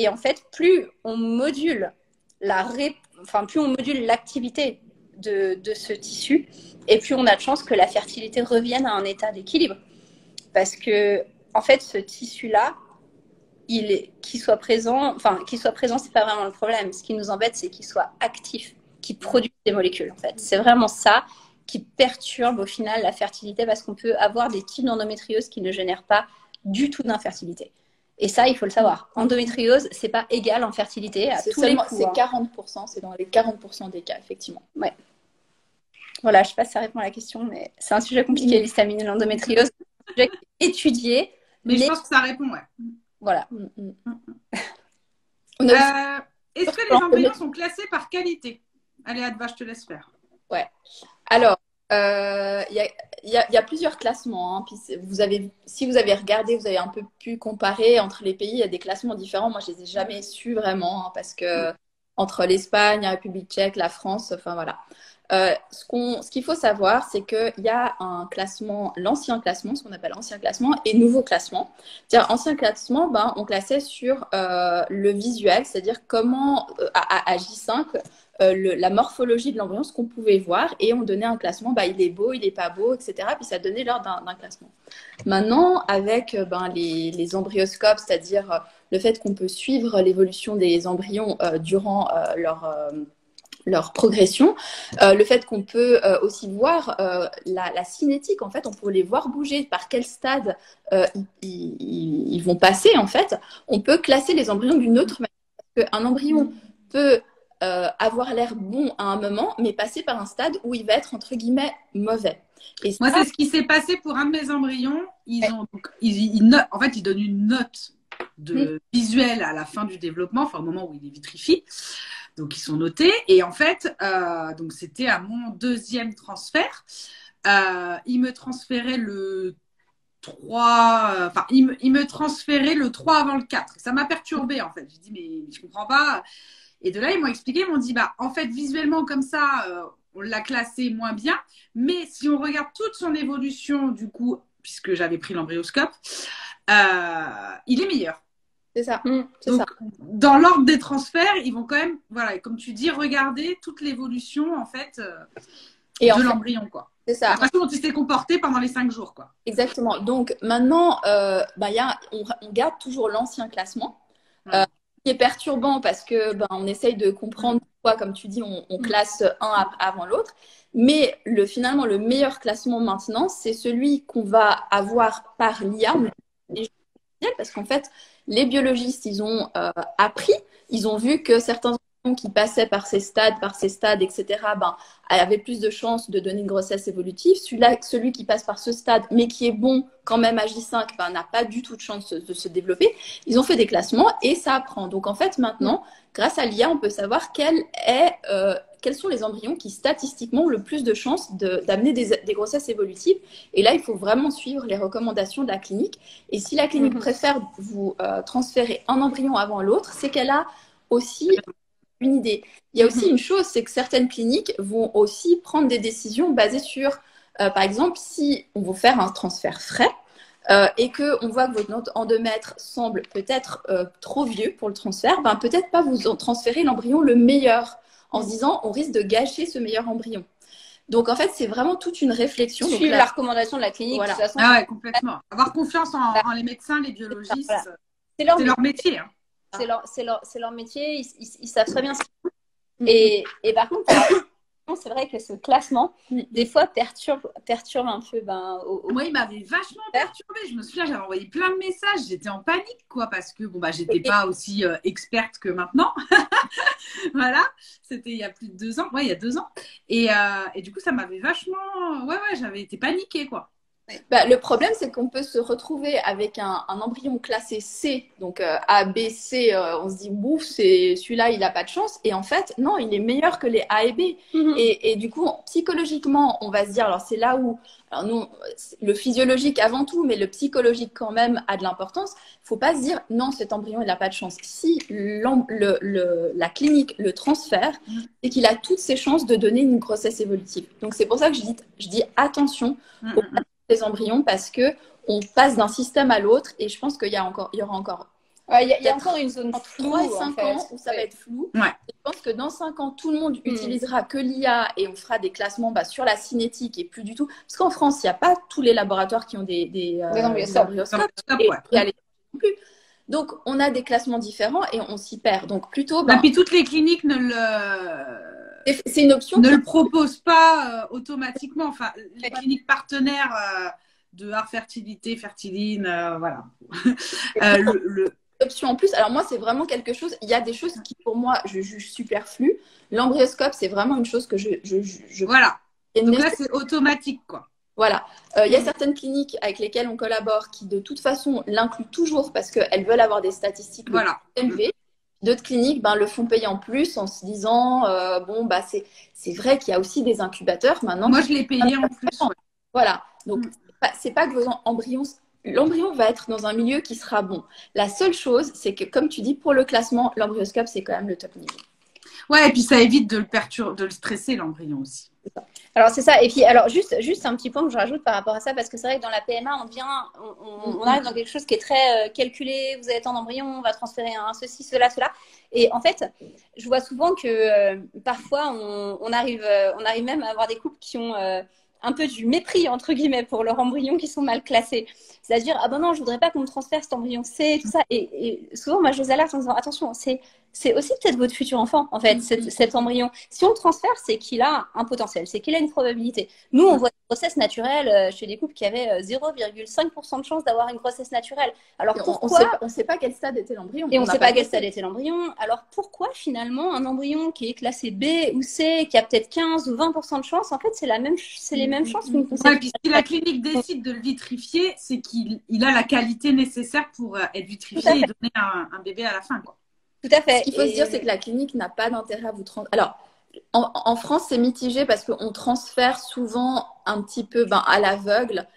en fait, plus on module l'activité de ce tissu, et plus on a de chances que la fertilité revienne à un état d'équilibre. Parce que, en fait, ce tissu-là, qu'il soit présent, c'est pas vraiment le problème. Ce qui nous embête, c'est qu'il soit actif, qu'il produise des molécules, en fait. C'est vraiment ça qui perturbe au final la fertilité parce qu'on peut avoir des types d'endométriose qui ne génèrent pas du tout d'infertilité. Et ça, il faut le savoir. Endométriose, c'est pas égal en fertilité à tous les coups. C'est 40%, c'est dans les 40% des cas, effectivement. Ouais. Voilà, je sais pas si ça répond à la question, mais c'est un sujet compliqué, l'histamine et l'endométriose. C'est un sujet étudié. Mais je pense que ça répond, ouais. Voilà. Est-ce que les embryons sont classés par qualité? Allez, Adva, je te laisse faire. Ouais. Alors, il y a plusieurs classements. Hein. Puis si vous avez regardé, vous avez un peu pu comparer entre les pays. Il y a des classements différents. Moi, je les ai jamais su vraiment hein, parce que entre l'Espagne, la République tchèque, la France, enfin voilà. Ce qu'il faut savoir, c'est qu'il y a un classement, l'ancien classement, ce qu'on appelle ancien classement, et nouveau classement. C'est-à-dire, ancien classement, on classait sur le visuel, c'est-à-dire comment, à J5, la morphologie de l'embryon, ce qu'on pouvait voir, et on donnait un classement, il est beau, il n'est pas beau, etc. Puis ça donnait l'ordre d'un classement. Maintenant, avec les embryoscopes, c'est-à-dire le fait qu'on peut suivre l'évolution des embryons durant leur progression. Le fait qu'on peut aussi voir la cinétique, en fait, on peut les voir bouger, par quel stade ils vont passer, en fait. On peut classer les embryons d'une autre manière, parce qu'un embryon peut avoir l'air bon à un moment, mais passer par un stade où il va être, entre guillemets, mauvais. Et moi, c'est ce qui s'est passé pour un de mes embryons. En fait, ils donnent une note visuelle à la fin du développement, enfin au moment où il est vitrifié. Donc, ils sont notés. Et en fait, donc c'était à mon 2e transfert. Il me transférait le 3... il me transférait le 3 avant le 4. Ça m'a perturbée, en fait. J'ai dit, mais je comprends pas. Et de là, ils m'ont expliqué, ils m'ont dit, en fait, visuellement, comme ça, on l'a classé moins bien. Mais si on regarde toute son évolution, du coup, puisque j'avais pris l'embryoscope, il est meilleur. C'est ça. Donc, ça. Dans l'ordre des transferts, ils vont quand même, voilà, comme tu dis, regarder toute l'évolution, en fait, de l'embryon, quoi. C'est ça. La façon dont il s'est comporté pendant les 5 jours, quoi. Exactement. Donc, maintenant, on garde toujours l'ancien classement. Qui est perturbant parce que on essaye de comprendre pourquoi, comme tu dis, on classe un avant l'autre. Mais finalement, le meilleur classement maintenant, c'est celui qu'on va avoir par l'IA. Parce qu'en fait, les biologistes, ils ont appris, ils ont vu que certains enfants qui passaient par ces stades, etc., avaient plus de chances de donner une grossesse évolutive. Celui qui passe par ce stade, mais qui est bon quand même à J5, n'a pas du tout de chance de se développer. Ils ont fait des classements et ça apprend. Donc en fait, maintenant, grâce à l'IA, on peut savoir quels sont les embryons qui statistiquement ont le plus de chances d'amener des grossesses évolutives. Et là, il faut vraiment suivre les recommandations de la clinique. Et si la clinique préfère vous transférer un embryon avant l'autre, c'est qu'elle a aussi une idée. Il y a aussi une chose, c'est que certaines cliniques vont aussi prendre des décisions basées sur, par exemple, si on veut faire un transfert frais et qu'on voit que votre endomètre semble peut-être trop vieux pour le transfert, peut-être pas vous transférer l'embryon le meilleur en se disant on risque de gâcher ce meilleur embryon. Donc en fait, c'est vraiment toute une réflexion. Suivre la recommandation de la clinique. Voilà. De toute façon. Ah ouais, complètement. Avoir confiance en les médecins, les biologistes, voilà. C'est leur métier. Hein. C'est leur métier, ils savent très bien ce qu'ils font. Et par contre, c'est vrai que ce classement, des fois, perturbe un peu. Moi, il m'avait vachement perturbée. Je me souviens, j'avais envoyé plein de messages. J'étais en panique, quoi, parce que j'étais pas aussi experte que maintenant. Voilà, c'était il y a plus de 2 ans. Ouais, il y a 2 ans. Et du coup, ça m'avait vachement... Ouais, j'avais été paniquée, quoi. Le problème, c'est qu'on peut se retrouver avec un embryon classé C, donc A, B, C, on se dit, bouf, celui-là, il n'a pas de chance. Et en fait, non, il est meilleur que les A et B. Et du coup, psychologiquement, on va se dire, alors c'est là où, nous, le physiologique avant tout, mais le psychologique quand même a de l'importance. Il ne faut pas se dire, non, cet embryon, il n'a pas de chance. Si la clinique le transfère, c'est qu'il a toutes ses chances de donner une grossesse évolutive. Donc c'est pour ça que je dis attention aux les embryons parce que on passe d'un système à l'autre et je pense qu'il y aura encore il y a encore une zone floue 3 et 5 ans où ça va être flou. Ouais. Je pense que dans 5 ans tout le monde utilisera que l'IA et on fera des classements sur la cinétique et plus du tout parce qu'en France il n'y a pas tous les laboratoires qui ont des embryoscopes et non plus. Donc on a des classements différents et on s'y perd. Donc plutôt puis toutes les cliniques c'est une option. Ne le propose pas automatiquement. Enfin, les cliniques partenaires de Art Fertilité, Fertiline, voilà. Option en plus. Alors moi, c'est vraiment quelque chose. Il y a des choses qui, pour moi, je juge superflues. L'embryoscope, c'est vraiment une chose que je... Voilà. Donc là, c'est automatique, quoi. Voilà. Il y a certaines cliniques avec lesquelles on collabore qui, de toute façon, l'incluent toujours parce qu'elles veulent avoir des statistiques élevées. D'autres cliniques le font payer en plus en se disant c'est vrai qu'il y a aussi des incubateurs maintenant. Moi, je l'ai payé en plus. Ouais. Voilà. Donc, c'est pas que vos embryons... L'embryon va être dans un milieu qui sera bon. La seule chose, c'est que, comme tu dis, pour le classement, l'embryoscope, c'est quand même le top niveau. Ouais, et puis ça évite de le stresser, l'embryon aussi. Alors, c'est ça. Et puis, alors, juste un petit point que je rajoute par rapport à ça, parce que c'est vrai que dans la PMA, on arrive dans quelque chose qui est très calculé. Vous avez tant d'embryons, on va transférer un ceci, cela. Et en fait, je vois souvent que parfois, on arrive même à avoir des couples qui ont un peu du mépris, entre guillemets, pour leurs embryons qui sont mal classés. C'est-à-dire, ah ben non, je voudrais pas qu'on me transfère cet embryon C, tout ça. Et souvent, moi, je les alerte en disant, attention, c'est c'est aussi peut-être votre futur enfant, en fait, cet embryon. Si on le transfère, c'est qu'il a un potentiel, c'est qu'il a une probabilité. Nous, on voit des grossesses naturelles chez des couples qui avaient 0,5% de chance d'avoir une grossesse naturelle. Alors pourquoi on ne sait pas quel stade était l'embryon. Et on ne sait pas quel stade était l'embryon. Alors pourquoi finalement un embryon qui est classé B ou C, qui a peut-être 15 ou 20% de chance, en fait, c'est les mêmes chances qu'une conception. Ouais, si la clinique décide de le vitrifier, c'est qu'il a la qualité nécessaire pour être vitrifié et donner un bébé à la fin, quoi. Tout à fait. Ce qu'il faut se dire, c'est que la clinique n'a pas d'intérêt à vous transférer. Alors, en France, c'est mitigé parce qu'on transfère souvent un petit peu à l'aveugle.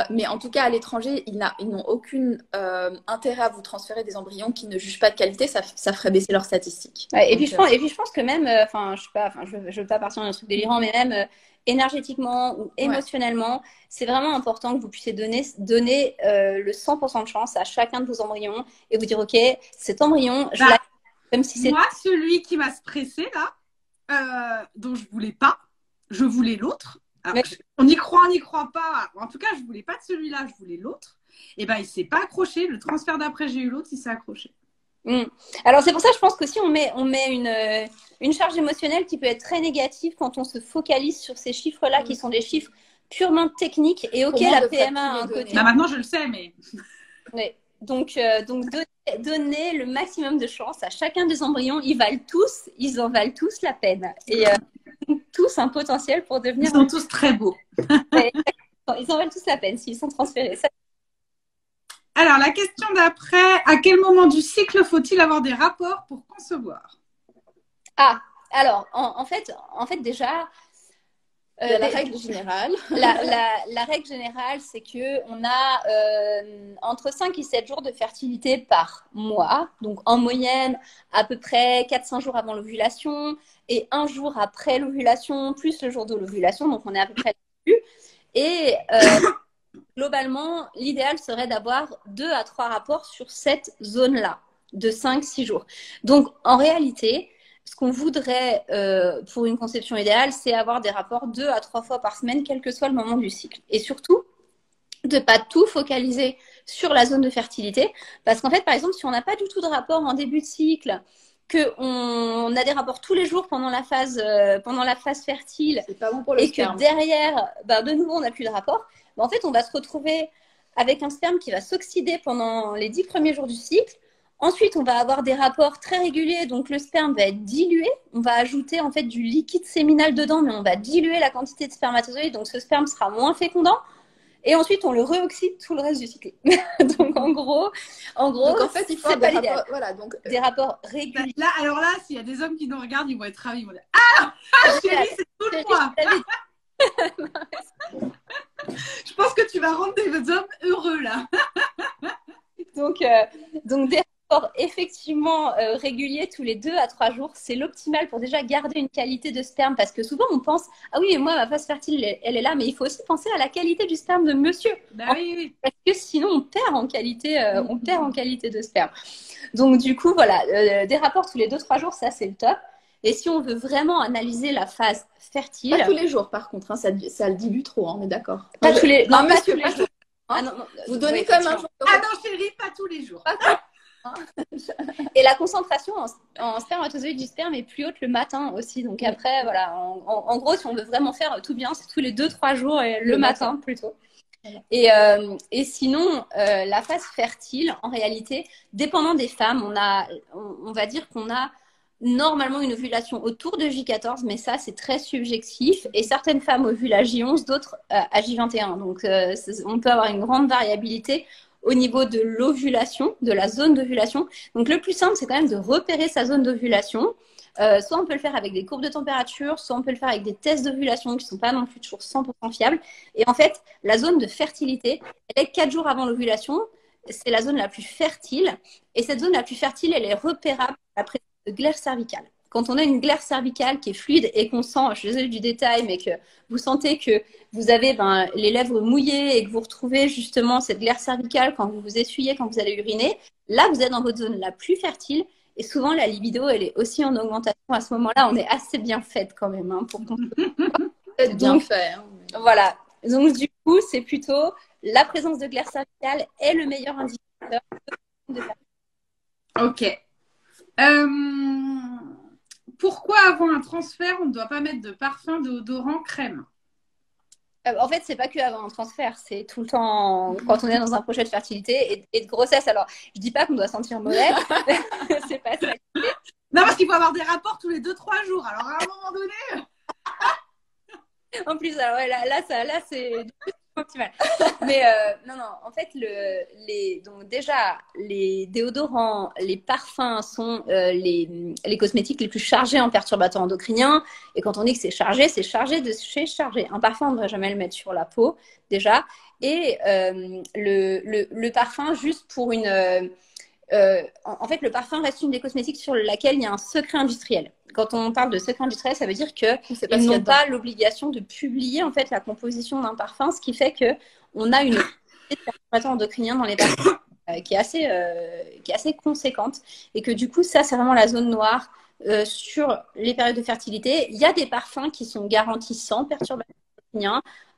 Mais en tout cas, à l'étranger, ils n'ont aucun intérêt à vous transférer des embryons qui ne jugent pas de qualité. Ça ferait baisser leurs statistiques. Ouais, et puis je pense que même, je veux pas partir d'un truc délirant, mais même énergétiquement ou émotionnellement, c'est vraiment important que vous puissiez donner le 100% de chance à chacun de vos embryons et vous dire, ok, cet embryon, je l'accueille comme si c'était... Moi, celui qui m'a stressé là, dont je voulais pas, je voulais l'autre. Alors, on y croit pas. En tout cas, je voulais pas de celui-là, je voulais l'autre. Et ben, il s'est pas accroché. Le transfert d'après, j'ai eu l'autre, il s'est accroché. Alors, c'est pour ça, je pense qu'aussi, on met une charge émotionnelle qui peut être très négative quand on se focalise sur ces chiffres-là, qui sont des chiffres purement techniques. Et ok, la PMA a un côté... maintenant, je le sais, mais... Ouais. Donc donner le maximum de chance à chacun des embryons. Ils en valent tous la peine. Et tous un potentiel pour devenir... Ils sont tous très beaux. Ouais, ils en valent tous la peine s'ils sont transférés. Alors, la question d'après, à quel moment du cycle faut-il avoir des rapports pour concevoir? Alors, en fait, déjà... la règle générale. La règle générale, c'est qu'on a entre 5 et 7 jours de fertilité par mois. Donc, en moyenne, à peu près 4-5 jours avant l'ovulation et 1 jour après l'ovulation, plus le jour de l'ovulation. Donc, on est à peu près là-dessus. Et globalement, l'idéal serait d'avoir 2 à 3 rapports sur cette zone-là, de 5-6 jours. Donc, en réalité... Ce qu'on voudrait pour une conception idéale, c'est avoir des rapports 2 à 3 fois par semaine, quel que soit le moment du cycle. Et surtout, de ne pas tout focaliser sur la zone de fertilité. Parce qu'en fait, par exemple, si on n'a pas du tout de rapport en début de cycle, qu'on a des rapports tous les jours pendant la phase fertile, c'est pas bon pour le et sperme. Que derrière, de nouveau, on n'a plus de rapport, en fait, on va se retrouver avec un sperme qui va s'oxyder pendant les 10 premiers jours du cycle. Ensuite, on va avoir des rapports très réguliers, donc le sperme va être dilué. On va ajouter en fait du liquide séminal dedans, mais on va diluer la quantité de spermatozoïdes, donc ce sperme sera moins fécondant. Et ensuite, on le reoxyde tout le reste du cycle. Donc en gros, donc en fait, il faut des rapports, voilà, donc des rapports réguliers. Alors là, s'il y a des hommes qui nous regardent, ils vont être ravis. Ils vont dire chérie, c'est tout le mois. Je pense que tu vas rendre des hommes heureux là. Donc des rapports effectivement réguliers tous les 2 à 3 jours, c'est l'optimal pour déjà garder une qualité de sperme, parce que souvent on pense ah oui mais moi ma phase fertile elle est là, mais il faut aussi penser à la qualité du sperme de monsieur, oui. Parce que sinon on perd en qualité de sperme. Donc du coup voilà, des rapports tous les 2-3 jours, ça c'est le top. Et si on veut vraiment analyser la phase fertile, pas tous les jours par contre, hein, ça le dilue trop, hein, on est d'accord. Pas tous les non, pas tous les jours. Non, vous donnez quand même un jour. Ah non chérie, pas tous les jours. Et la concentration en spermatozoïdes du sperme est plus haute le matin aussi. Donc après, voilà, en gros, si on veut vraiment faire tout bien, c'est tous les 2-3 jours et le matin plutôt. Et sinon, la phase fertile, en réalité, dépendant des femmes, on va dire qu'on a normalement une ovulation autour de J14, mais ça, c'est très subjectif. Et certaines femmes ovulent à J11, d'autres à J21. Donc, on peut avoir une grande variabilité au niveau de l'ovulation, de la zone d'ovulation. Donc, le plus simple, c'est quand même de repérer sa zone d'ovulation. Soit on peut le faire avec des courbes de température, soit on peut le faire avec des tests d'ovulation qui ne sont pas non plus toujours 100% fiables. Et en fait, la zone de fertilité, elle est 4 jours avant l'ovulation. C'est la zone la plus fertile. Et cette zone la plus fertile, elle est repérable à la présence de glaire cervicale. Quand on a une glaire cervicale qui est fluide et qu'on sent, je suis désolée du détail, mais que vous sentez que vous avez les lèvres mouillées et que vous retrouvez justement cette glaire cervicale quand vous vous essuyez, quand vous allez uriner, là, vous êtes dans votre zone la plus fertile. Et souvent, la libido, elle est aussi en augmentation. À ce moment-là, on est assez bien faite quand même. Hein, pour c'est bien fait. Hein. Voilà. Donc, du coup, c'est plutôt la présence de glaire cervicale est le meilleur indicateur de fertilité. Ok. Pourquoi avant un transfert, on ne doit pas mettre de parfum, déodorant, crème? En fait, c'est pas que avant un transfert, c'est tout le temps quand on est dans un projet de fertilité et de grossesse. Alors, je dis pas qu'on doit sentir mauvais, c'est pas ça. Non, parce qu'il faut avoir des rapports tous les 2-3 jours. Alors, à un moment donné. En plus, alors, ouais, là c'est optimal. Mais non, en fait, donc déjà, les déodorants, les parfums sont les cosmétiques les plus chargés en perturbateurs endocriniens. Et quand on dit que c'est chargé de chez chargé. Un parfum, on ne devrait jamais le mettre sur la peau, déjà. Et le parfum, juste pour une... en fait, le parfum reste une des cosmétiques sur laquelle il y a un secret industriel. Quand on parle de secret industriel, ça veut dire qu'ils n'ont pas l'obligation de publier en fait la composition d'un parfum, ce qui fait que on a une perturbation endocrinienne dans les parfums qui est assez conséquente et que du coup, ça, c'est vraiment la zone noire sur les périodes de fertilité. Il y a des parfums qui sont garantis sans perturbation.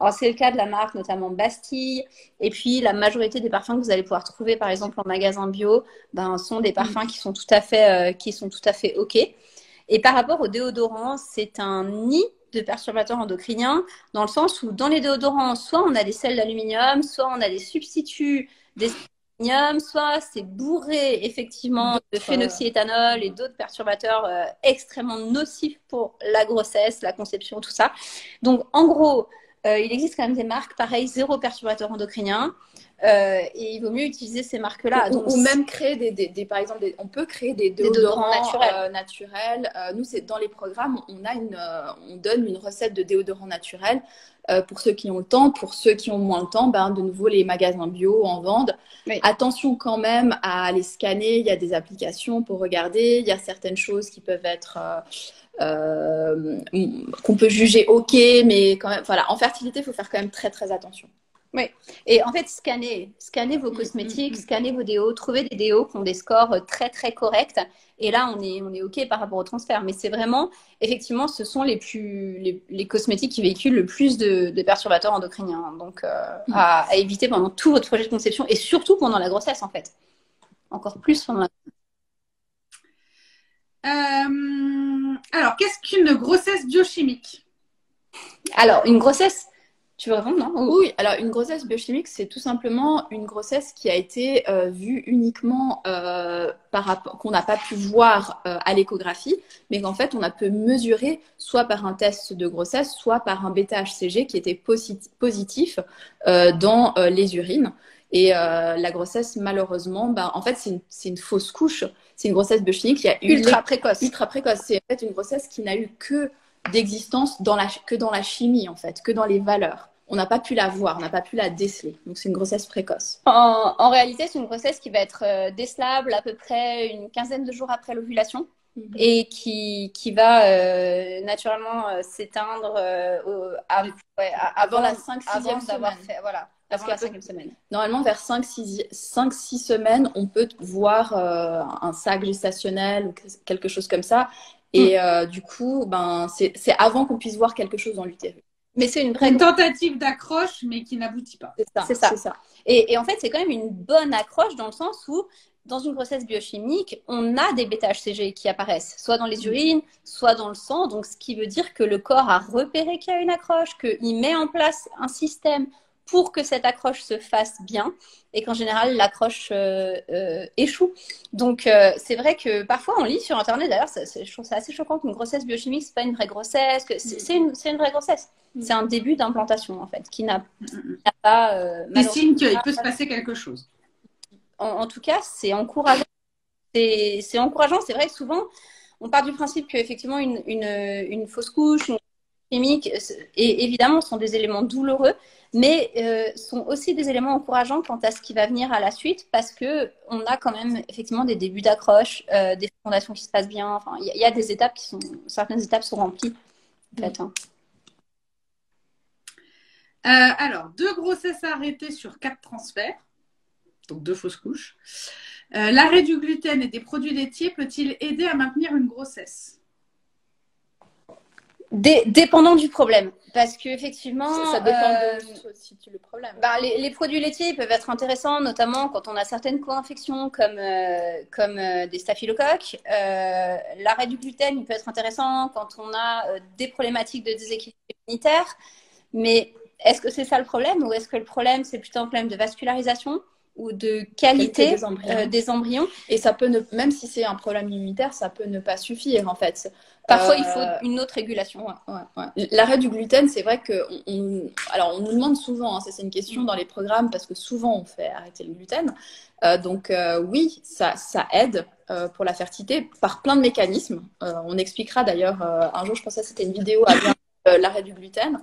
Alors, c'est le cas de la marque, notamment Bastille. Et puis, la majorité des parfums que vous allez pouvoir trouver, par exemple, en magasin bio, sont des parfums qui sont tout à fait OK. Et par rapport au déodorant, c'est un nid de perturbateurs endocriniens, dans le sens où dans les déodorants, soit on a des sels d'aluminium, soit on a des substituts des d'aluminium, soit c'est bourré effectivement de phénoxyéthanol et d'autres perturbateurs extrêmement nocifs pour la grossesse, la conception, tout ça. Donc en gros, il existe quand même des marques pareil, zéro perturbateur endocrinien. Et il vaut mieux utiliser ces marques-là. Ou même créer par exemple, on peut créer des déodorants naturels. Nous, c'est dans les programmes, on donne une recette de déodorant naturel pour ceux qui ont le temps, pour ceux qui ont moins le temps, de nouveau les magasins bio en vendent. Oui. Attention quand même à aller scanner. Il y a des applications pour regarder. Il y a certaines choses qui peuvent être qu'on peut juger OK, mais quand même, voilà, en fertilité, il faut faire quand même très très attention. Oui, et en fait, scannez vos cosmétiques, scannez vos déos, trouvez des déos qui ont des scores très très corrects. Et là, on est OK par rapport au transfert. Mais c'est vraiment, effectivement, ce sont les cosmétiques qui véhiculent le plus de perturbateurs endocriniens. Donc, à éviter pendant tout votre projet de conception et surtout pendant la grossesse, en fait. Encore plus pendant la Alors, qu'est-ce qu'une grossesse biochimique? Alors, une grossesse... Tu veux répondre, non? Oui, alors une grossesse biochimique, c'est tout simplement une grossesse qui a été vue uniquement qu'on n'a pas pu voir à l'échographie, mais qu'en fait, on a pu mesurer soit par un test de grossesse, soit par un bêta-HCG qui était positif dans les urines. Et la grossesse, malheureusement, en fait, c'est une fausse couche. C'est une grossesse biochimique qui a eu ultra précoce. Ultra précoce. C'est en fait une grossesse qui n'a eu que d'existence que dans la chimie, en fait, que dans les valeurs. On n'a pas pu la voir, on n'a pas pu la déceler. Donc, c'est une grossesse précoce. En réalité, c'est une grossesse qui va être décelable à peu près une quinzaine de jours après l'ovulation et qui va naturellement s'éteindre avant la 5-6e semaine. Voilà. Parce qu'à la 5e semaine. Normalement, vers 5-6 semaines, on peut voir un sac gestationnel ou quelque chose comme ça. Et du coup, c'est avant qu'on puisse voir quelque chose dans l'utérus. Mais c'est une tentative d'accroche, mais qui n'aboutit pas. C'est ça. Et en fait, c'est quand même une bonne accroche dans le sens où, dans une grossesse biochimique, on a des bêta-HCG qui apparaissent, soit dans les urines, soit dans le sang. Donc, ce qui veut dire que le corps a repéré qu'il y a une accroche, qu'il met en place un système pour que cette accroche se fasse bien et qu'en général, l'accroche échoue. Donc, c'est vrai que parfois, on lit sur Internet, d'ailleurs, je trouve ça assez choquant qu'une grossesse biochimique, c'est pas une vraie grossesse, que c'est une vraie grossesse. C'est un début d'implantation, en fait, qui n'a pas... des signes qu'il peut se passer quelque chose. En tout cas, c'est encourageant. C'est encourageant. C'est vrai que souvent, on part du principe qu'effectivement, une fausse couche, une chimique, et évidemment, sont des éléments douloureux, mais sont aussi des éléments encourageants quant à ce qui va venir à la suite, parce que on a quand même effectivement des débuts d'accroche, des fécondations qui se passent bien. Enfin, il y a des étapes certaines étapes sont remplies, en fait. Alors, 2 grossesses arrêtées sur 4 transferts, donc 2 fausses couches. L'arrêt du gluten et des produits laitiers peut-il aider à maintenir une grossesse? Dépendant du problème, parce qu'effectivement, ça dépend si tu le problème. Les produits laitiers peuvent être intéressants, notamment quand on a certaines co-infections comme des staphylocoques. L'arrêt du gluten, il peut être intéressant quand on a des problématiques de déséquilibre immunitaire. Mais est-ce que c'est ça le problème, ou est-ce que le problème, c'est plutôt un problème de vascularisation ou de qualité des embryons? Et ça peut même si c'est un problème immunitaire, ça peut ne pas suffire en fait. Parfois, il faut une autre régulation. Ouais. L'arrêt du gluten, c'est vrai que alors on nous demande souvent, hein, c'est une question dans les programmes parce que souvent on fait arrêter le gluten. Donc oui, ça aide pour la fertilité par plein de mécanismes. On expliquera d'ailleurs un jour, je pensais que c'était une vidéo à bien l'arrêt du gluten.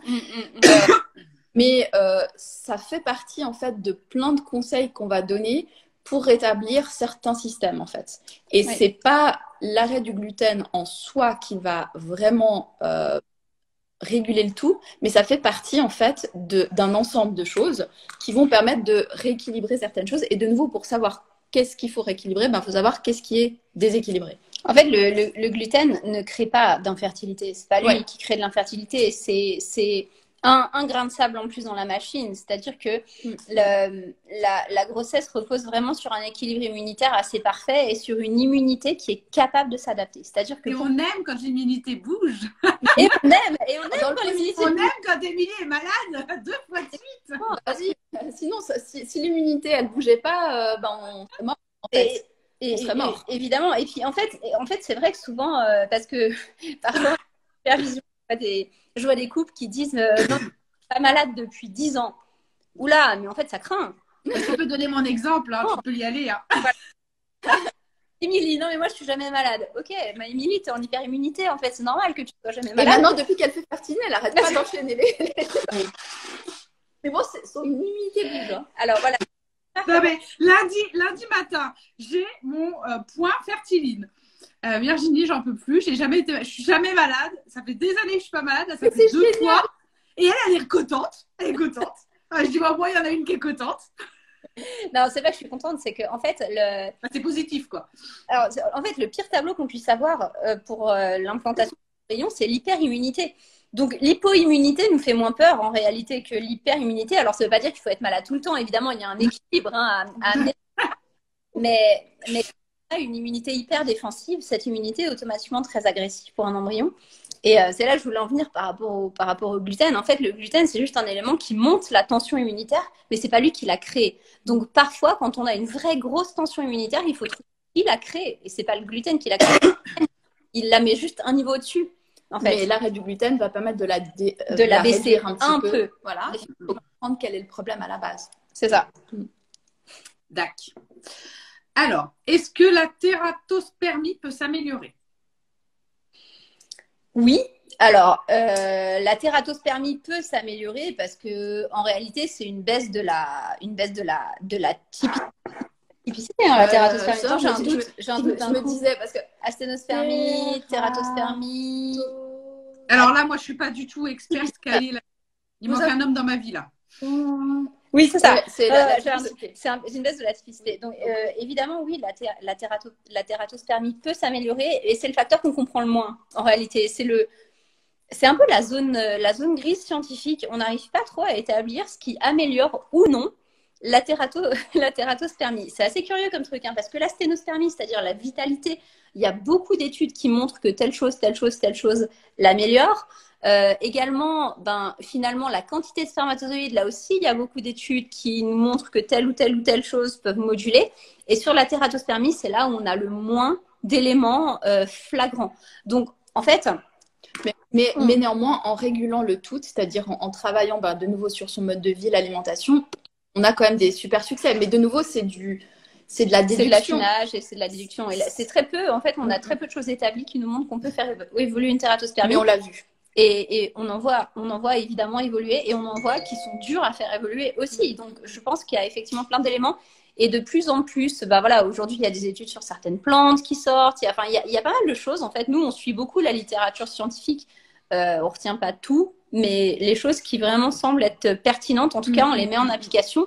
Mais ça fait partie en fait de plein de conseils qu'on va donner pour rétablir certains systèmes en fait. Et c'est pas l'arrêt du gluten en soi qui va vraiment réguler le tout, mais ça fait partie en fait d'un ensemble de choses qui vont permettre de rééquilibrer certaines choses. Et de nouveau, pour savoir qu'est-ce qu'il faut rééquilibrer, il faut savoir qu'est-ce qui est déséquilibré. En fait, le gluten ne crée pas d'infertilité. C'est pas lui qui crée de l'infertilité. C'est un grain de sable en plus dans la machine. C'est-à-dire que la grossesse repose vraiment sur un équilibre immunitaire assez parfait et sur une immunité qui est capable de s'adapter. C'est-à-dire que on aime quand l'immunité bouge. Et on aime quand l'immunité bouge. On aime quand Émilie est malade 2 fois de suite. Vas-y. Sinon, si l'immunité elle bougeait pas, on serait mort en fait. On serait mort. Évidemment. Et puis en fait c'est vrai que souvent, parce que parfois, je vois des couples qui disent non, je suis pas malade depuis 10 ans. Oula, mais en fait, ça craint. Je peux donner mon exemple, hein, tu peux y aller. Hein. Émilie, non, mais moi, je suis jamais malade. Ok, mais Émilie, tu es en hyperimmunité, en fait, c'est normal que tu sois jamais malade. Et maintenant, depuis qu'elle fait Fertine, elle arrête pas d'enchaîner les. Mais bon, son immunité bouge. Hein. Alors voilà. Non, mais lundi matin, j'ai mon point fertiline. Virginie, j'en peux plus. Je suis jamais malade. Ça fait des années que je suis pas malade. Ça fait 2 fois. Et elle est contente. Elle est contente. Je dis, moi, il y en a une qui est contente. Non, c'est pas que je suis contente, c'est que en fait, c'est positif, quoi. Alors, en fait, le pire tableau qu'on puisse avoir pour l'implantation de rayon, c'est l'hyperimmunité. Donc, l'hypoimmunité nous fait moins peur en réalité que l'hyperimmunité. Alors, ça veut pas dire qu'il faut être malade tout le temps. Évidemment, il y a un équilibre à amener. Mais une immunité hyper défensive, cette immunité est automatiquement très agressive pour un embryon. Et c'est là que je voulais en venir par rapport au gluten. En fait, le gluten, c'est juste un élément qui monte la tension immunitaire, mais c'est pas lui qui l'a créé. Donc, parfois, quand on a une vraie grosse tension immunitaire, il faut trouver qui l'a créé. Et c'est pas le gluten qui l'a créé. Il la met juste un niveau au-dessus. En fait. Mais l'arrêt du gluten va permettre de la baisser un peu. Voilà. Il faut comprendre quel est le problème à la base. C'est ça. D'accord. Alors, est-ce que la tératospermie peut s'améliorer? Oui. Alors, la tératospermie peut s'améliorer parce que en réalité, c'est une baisse de la typicité, la tératospermie. J'ai un doute. Je me disais parce que asténospermie, tératospermie. Alors là, moi, je suis pas du tout experte. Il manque un homme dans ma vie là. Oui, c'est ça. C'est une baisse de la typicité. Donc, évidemment, oui, la tératospermie peut s'améliorer et c'est le facteur qu'on comprend le moins. En réalité, c'est un peu la zone grise scientifique. On n'arrive pas trop à établir ce qui améliore ou non la tératospermie. C'est assez curieux comme truc, hein, parce que la sténospermie, c'est-à-dire la vitalité, il y a beaucoup d'études qui montrent que telle chose l'améliore. Également, finalement, la quantité de spermatozoïdes, là aussi, il y a beaucoup d'études qui nous montrent que telle ou telle chose peuvent moduler. Et sur la tératospermie, c'est là où on a le moins d'éléments flagrants. Donc, en fait... Mais néanmoins, en régulant le tout, c'est-à-dire en travaillant de nouveau sur son mode de vie, l'alimentation, on a quand même des super succès. Mais de nouveau, c'est de la déduction. C'est de l'affinage et c'est de la déduction. Et c'est très peu, en fait, on a très peu de choses établies qui nous montrent qu'on peut faire évoluer une tératospermie. Mais on l'a vu. Et on en voit évidemment évoluer et on en voit qui sont durs à faire évoluer aussi. Donc, je pense qu'il y a effectivement plein d'éléments. Et de plus en plus, aujourd'hui, il y a des études sur certaines plantes qui sortent. Il y a pas mal de choses. En fait, nous, on suit beaucoup la littérature scientifique. On retient pas tout, mais les choses qui vraiment semblent être pertinentes, en tout cas, on les met en application.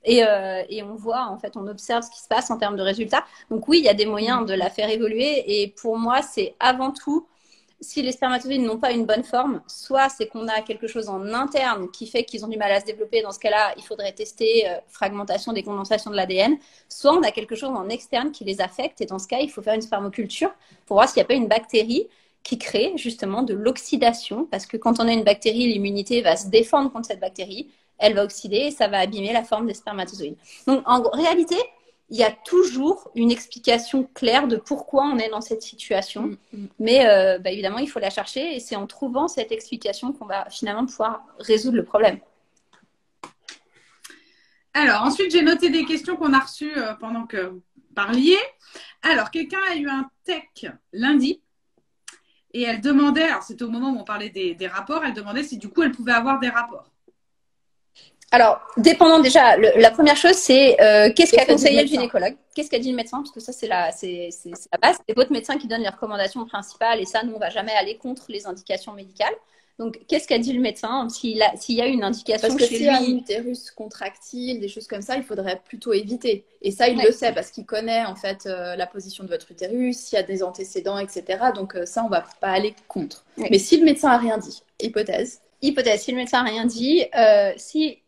Et on voit, en fait, on observe ce qui se passe en termes de résultats. Donc oui, il y a des moyens de la faire évoluer. Et pour moi, c'est avant tout si les spermatozoïdes n'ont pas une bonne forme, soit c'est qu'on a quelque chose en interne qui fait qu'ils ont du mal à se développer. Dans ce cas-là, il faudrait tester fragmentation, décondensation de l'ADN. Soit on a quelque chose en externe qui les affecte. Et dans ce cas, il faut faire une spermoculture pour voir s'il n'y a pas une bactérie qui crée justement de l'oxydation. Parce que quand on a une bactérie, l'immunité va se défendre contre cette bactérie. Elle va oxyder et ça va abîmer la forme des spermatozoïdes. Donc en réalité, il y a toujours une explication claire de pourquoi on est dans cette situation. Mais évidemment, il faut la chercher et c'est en trouvant cette explication qu'on va finalement pouvoir résoudre le problème. Alors, ensuite, j'ai noté des questions qu'on a reçues pendant que vous parliez. Alors, quelqu'un a eu un tech lundi et elle demandait, alors c'était au moment où on parlait des rapports, elle demandait si du coup elle pouvait avoir des rapports. Alors, dépendant déjà, la première chose, c'est qu'est-ce qu'a conseillé le gynécologue? Qu'est-ce qu'a dit le médecin? Parce que ça, c'est la base. C'est votre médecin qui donne les recommandations principales et ça, nous, on ne va jamais aller contre les indications médicales. Donc, qu'est-ce qu'a dit le médecin? S'il y a une indication parce que chez s'il y a un lui... utérus contractile, des choses comme ça, il faudrait plutôt éviter. Et ça, il le sait parce qu'il connaît en fait la position de votre utérus, s'il y a des antécédents, etc. Donc ça, on ne va pas aller contre. Mais si le médecin n'a rien dit, hypothèse, si le médecin n'a rien dit, si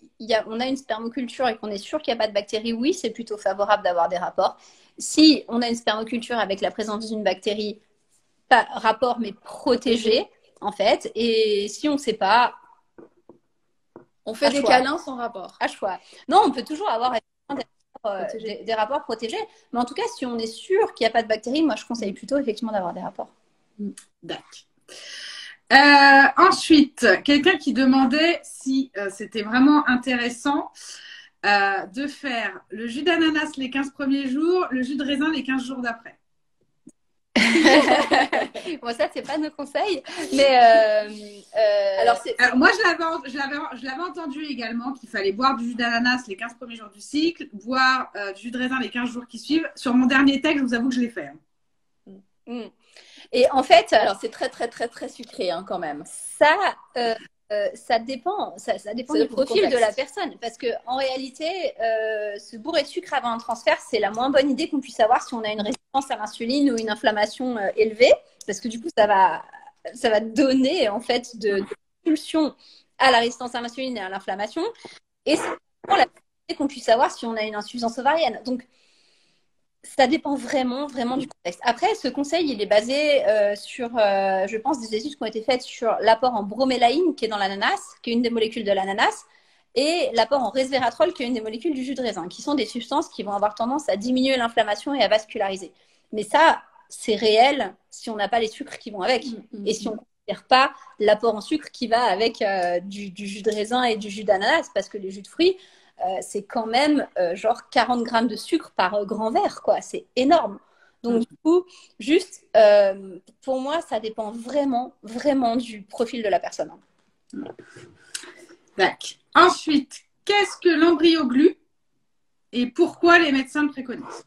on a une spermoculture et qu'on est sûr qu'il n'y a pas de bactéries, oui, c'est plutôt favorable d'avoir des rapports. Si on a une spermoculture avec la présence d'une bactérie, pas rapport, mais protégée, en fait. Et si on ne sait pas... On fait des câlins sans rapport. À choix. Non, on peut toujours avoir des rapports protégés. Mais en tout cas, si on est sûr qu'il n'y a pas de bactéries, moi, je conseille plutôt effectivement d'avoir des rapports. D'accord. Ensuite, quelqu'un qui demandait si c'était vraiment intéressant de faire le jus d'ananas les 15 premiers jours, le jus de raisin les 15 jours d'après. Bon, ça, c'est pas nos conseils. Mais alors, moi, je l'avais entendu également qu'il fallait boire du jus d'ananas les 15 premiers jours du cycle, boire du jus de raisin les 15 jours qui suivent. Sur mon dernier texte, je vous avoue que je l'ai fait. Et en fait, alors c'est très très très très sucré hein, quand même. Ça dépend du profil de la personne. Parce qu'en réalité, se bourrer de sucre avant un transfert, c'est la moins bonne idée qu'on puisse avoir si on a une résistance à l'insuline ou une inflammation élevée. Parce que du coup, ça va donner en fait de l'impulsion à la résistance à l'insuline et à l'inflammation. Et c'est la bonne idée qu'on puisse avoir si on a une insuffisance ovarienne. Donc, ça dépend vraiment, vraiment du contexte. Après, ce conseil, il est basé sur, je pense, des études qui ont été faites sur l'apport en bromélaïne, qui est dans l'ananas, qui est une des molécules de l'ananas, et l'apport en resveratrol, qui est une des molécules du jus de raisin, qui sont des substances qui vont avoir tendance à diminuer l'inflammation et à vasculariser. Mais ça, c'est réel si on n'a pas les sucres qui vont avec. Et si on ne considère pas l'apport en sucre qui va avec du jus de raisin et du jus d'ananas, parce que les jus de fruits, c'est quand même genre 40 grammes de sucre par grand verre, quoi. C'est énorme. Donc, du coup, juste, pour moi, ça dépend vraiment, vraiment du profil de la personne. D'accord. Ensuite, qu'est-ce que l'embryo-glu et pourquoi les médecins le préconisent?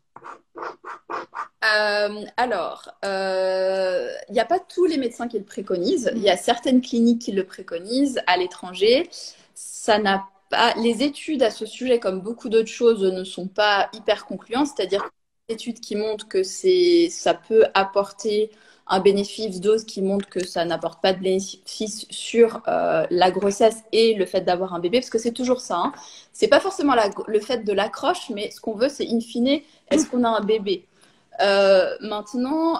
Alors, il n'y a pas tous les médecins qui le préconisent. Il y a certaines cliniques qui le préconisent à l'étranger. Ça n'a les études à ce sujet, comme beaucoup d'autres choses, ne sont pas hyper concluantes. C'est-à-dire que les études qui montrent que ça peut apporter un bénéfice, d'autres qui montrent que ça n'apporte pas de bénéfice sur la grossesse et le fait d'avoir un bébé, parce que c'est toujours ça. Hein. C'est pas forcément le fait de l'accroche, mais ce qu'on veut, c'est in fine, est-ce qu'on a un bébé? Maintenant,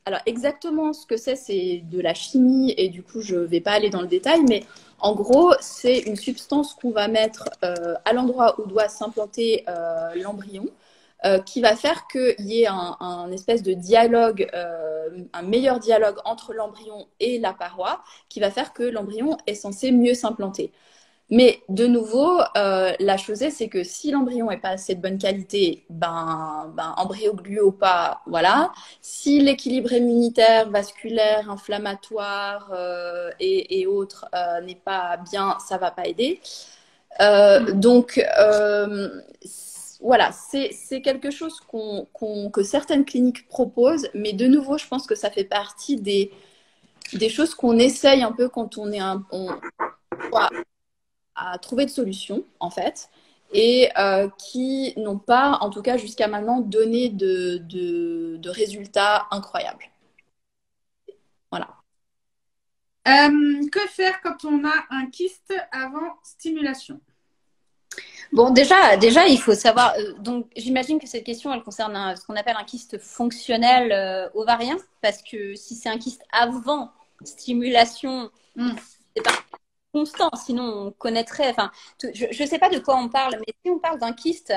alors exactement ce que c'est de la chimie, et du coup, je vais pas aller dans le détail, mais en gros, c'est une substance qu'on va mettre à l'endroit où doit s'implanter l'embryon, qui va faire qu'il y ait un espèce de dialogue, un meilleur dialogue entre l'embryon et la paroi, qui va faire que l'embryon est censé mieux s'implanter. Mais de nouveau, la chose est que si l'embryon n'est pas assez de bonne qualité, embryo-glu ou pas, voilà. Si l'équilibre immunitaire, vasculaire, inflammatoire et autres n'est pas bien, ça va pas aider. Donc, voilà, c'est quelque chose que certaines cliniques proposent, mais de nouveau, je pense que ça fait partie des choses qu'on essaye un peu quand on est à trouver de solutions, en fait, et qui n'ont pas, en tout cas jusqu'à maintenant, donné de résultats incroyables. Voilà. Que faire quand on a un kyste avant stimulation? Bon, déjà, il faut savoir. Donc, j'imagine que cette question, elle concerne ce qu'on appelle un kyste fonctionnel ovarien, parce que si c'est un kyste avant stimulation, c'est pas constant. Sinon, on connaîtrait. Enfin, je ne sais pas de quoi on parle, mais si on parle d'un kyste,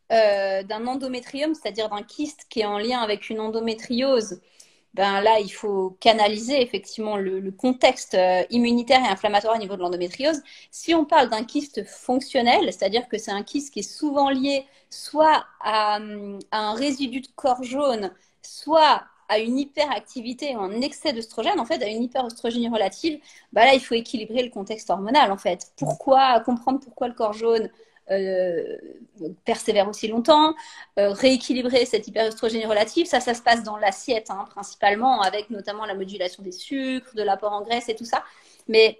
d'un endométrium, c'est-à-dire d'un kyste qui est en lien avec une endométriose, ben là, il faut canaliser effectivement le contexte immunitaire et inflammatoire au niveau de l'endométriose. Si on parle d'un kyste fonctionnel, c'est-à-dire que c'est un kyste qui est souvent lié soit à un résidu de corps jaune, soit à une hyperactivité ou un excès d'œstrogène, en fait, à une hyperoestrogénie relative, ben là, il faut équilibrer le contexte hormonal, en fait. Comprendre pourquoi le corps jaune euh, persévère aussi longtemps, rééquilibrer cette hyperoestrogénie relative, ça se passe dans l'assiette principalement, avec notamment la modulation des sucres, de l'apport en graisse et tout ça. Mais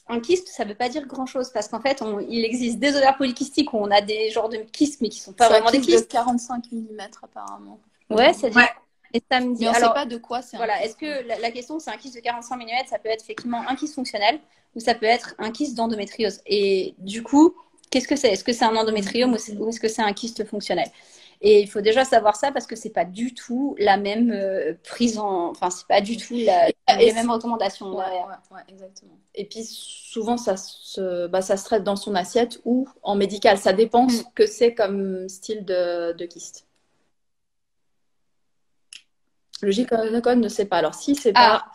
un kyste, ça ne veut pas dire grand-chose parce qu'en fait, il existe des ovaires polykystiques où on a des genres de kystes, mais qui ne sont pas vraiment des kystes. De 45 mm apparemment. Ouais, c'est dire. Et ça me dit, mais on ne sait pas de quoi c'est. Voilà, est-ce que la question, c'est un kyste de 45 mm, ça peut être effectivement un kyste fonctionnel ou ça peut être un kyste d'endométriose. Et du coup, qu'est-ce que c'est? Est-ce que c'est un endométriome ou est-ce que c'est un kyste fonctionnel? Et il faut déjà savoir ça parce que c'est pas du tout la même enfin, c'est pas du tout les mêmes recommandations. Ouais, exactement. Et puis souvent, ça se traite dans son assiette ou en médical. Ça dépend ce que c'est comme style de kyste. Le gynécologue ne sait pas. Alors, si c'est pas.